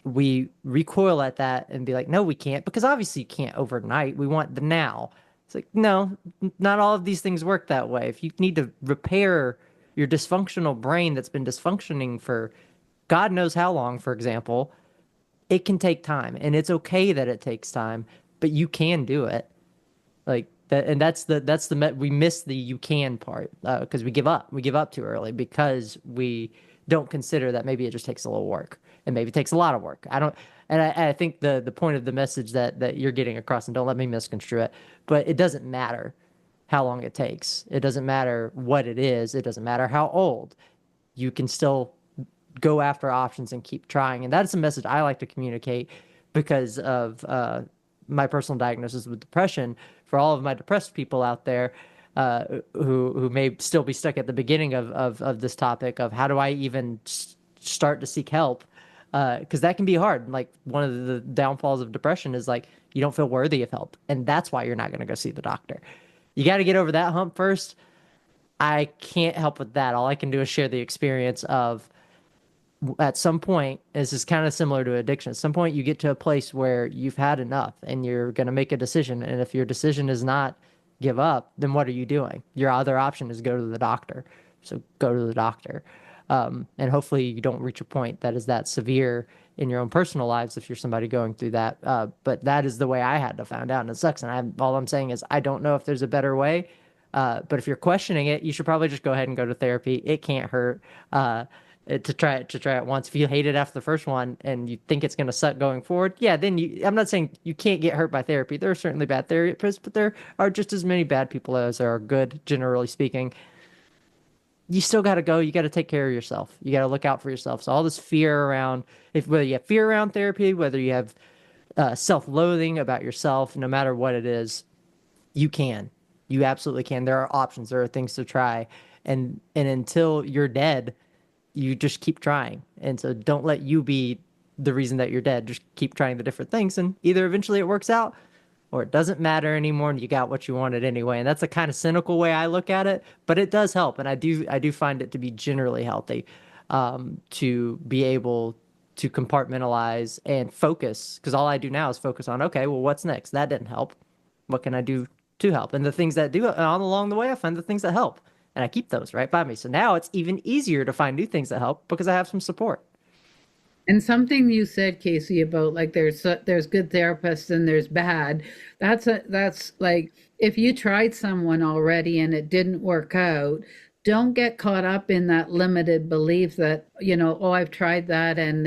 S1: we recoil at that and be like, no, we can't, because obviously you can't overnight. We want the now. It's like, no, not all of these things work that way. If you need to repair your dysfunctional brain that's been dysfunctioning for God knows how long, for example, it can take time, and it's okay that it takes time, but you can do it. Like that, and we miss the you can part because we give up too early because we don't consider that maybe it just takes a little work and maybe it takes a lot of work. I don't, and I think the point of the message that you're getting across, and don't let me misconstrue it, but it doesn't matter how long it takes. It doesn't matter what it is. It doesn't matter how old. You can still go after options and keep trying. And that's a message I like to communicate because of my personal diagnosis with depression. For all of my depressed people out there who may still be stuck at the beginning of this topic of how do I even start to seek help? Because that can be hard. Like one of the downfalls of depression is like you don't feel worthy of help, and that's why you're not going to go see the doctor. You got to get over that hump first. I can't help with that. All I can do is share the experience of at some point, this is kind of similar to addiction. At some point, you get to a place where you've had enough and you're going to make a decision. And if your decision is not give up, then what are you doing? Your other option is go to the doctor. So go to the doctor. And hopefully, you don't reach a point that is that severe in your own personal lives if you're somebody going through that. But that is the way I had to find out. And it sucks. And all I'm saying is, I don't know if there's a better way. But if you're questioning it, you should probably just go ahead and go to therapy. It can't hurt. To try it once. If you hate it after the first one and you think it's going to suck going forward, yeah, then I'm not saying you can't get hurt by therapy. There are certainly bad therapists, but there are just as many bad people as there are good, generally speaking. You still got to go. You got to take care of yourself. You got to look out for yourself. So all this fear around, if whether you have fear around therapy, whether you have self-loathing about yourself, no matter what it is, you can. You absolutely can. There are options. There are things to try, and until you're dead, you just keep trying. And so don't let you be the reason that you're dead. Just keep trying the different things, and either eventually it works out or it doesn't matter anymore and you got what you wanted anyway. And that's a kind of cynical way I look at it, but it does help. And I do find it to be generally healthy to be able to compartmentalize and focus, because all I do now is focus on, okay, well, what's next? That didn't help. What can I do to help? And the things that do, and on along the way, I find the things that help and I keep those right by me. So now it's even easier to find new things that help because I have some support.
S3: And something you said, Casey, about like there's good therapists and there's bad. That's like if you tried someone already and it didn't work out, don't get caught up in that limited belief that, oh, I've tried that and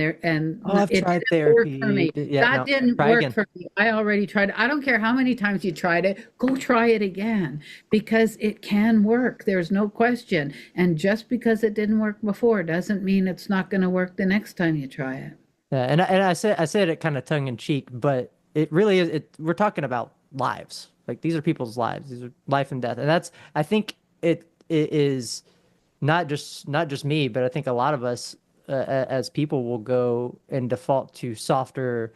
S1: Oh, I've
S3: it
S1: tried
S3: didn't work for
S1: therapy.
S3: me.
S1: Yeah,
S3: That
S1: no,
S3: didn't
S1: try
S3: work
S1: again.
S3: for me. I already tried it. I don't care how many times you tried it, go try it again because it can work. There's no question. And just because it didn't work before doesn't mean it's not going to work the next time you try it.
S1: Yeah, and I said it kind of tongue in cheek, but it really is. We're talking about lives. Like these are people's lives. These are life and death, and that's I think it is not just me, but I think a lot of us as people will go and default to softer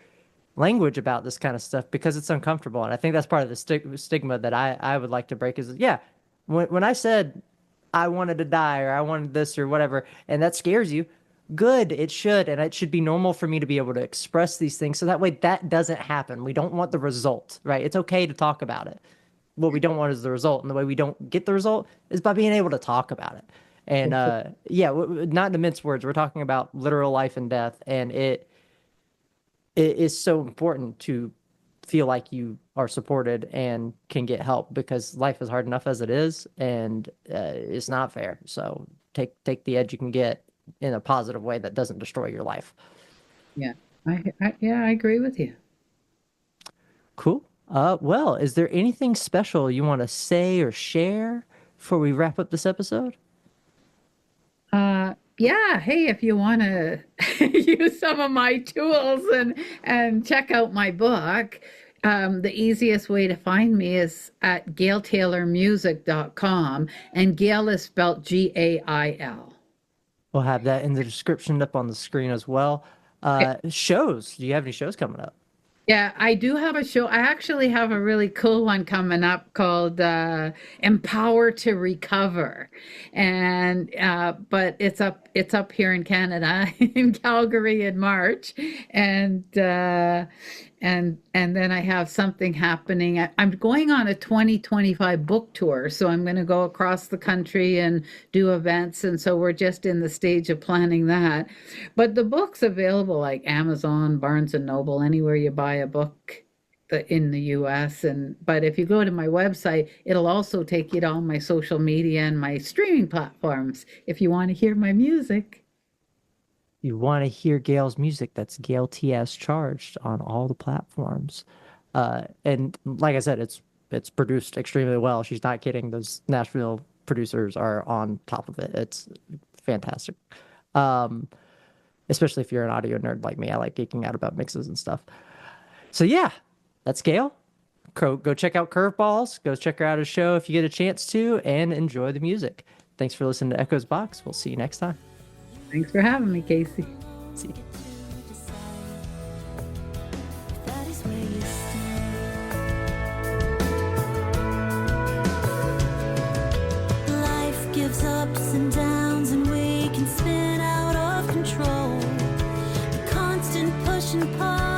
S1: language about this kind of stuff because it's uncomfortable. And I think that's part of the stigma that I would like to break is, yeah, when I said I wanted to die or I wanted this or whatever, and that scares you, good, it should. And it should be normal for me to be able to express these things. So that way that doesn't happen. We don't want the result, right? It's okay to talk about it. What we don't want is the result. And the way we don't get the result is by being able to talk about it. And yeah, not to mince words, we're talking about literal life and death. And it is so important to feel like you are supported and can get help because life is hard enough as it is, and it's not fair. So take the edge you can get in a positive way that doesn't destroy your life.
S3: Yeah. Yeah, I agree with you.
S1: Cool. Well, is there anything special you want to say or share before we wrap up this episode?
S3: Yeah, hey, if you want to use some of my tools and check out my book, the easiest way to find me is at gailtaylormusic.com, and Gail is spelled Gail.
S1: We'll have that in the description up on the screen as well. Shows. Do you have any shows coming up?
S3: Yeah, I do have a show. I actually have a really cool one coming up called Empower to Recover. And but it's up here in Canada in Calgary in March. And and then I have something happening. I'm going on a 2025 book tour, so I'm going to go across the country and do events, and so we're just in the stage of planning that. But the book's available like Amazon, Barnes and Noble, anywhere you buy a book in the US. And but if you go to my website, it'll also take you to all my social media and my streaming platforms if you want to hear my music.
S1: You want to hear Gail's music? That's Gail T as charged on all the platforms. And like I said, it's produced extremely well. She's not kidding. Those Nashville producers are on top of it. It's fantastic. Um, Especially if you're an audio nerd like me. I like geeking out about mixes and stuff. So yeah, that's Gail. Go check out Curveballs. Go check her out a show if you get a chance to, and enjoy the music. Thanks for listening to Echoes Box. We'll see you next time.
S3: Thanks for having me, Casey.
S1: See you.
S2: That is where you stand. Life gives ups and downs, and we can spin out of control. The constant push and pull.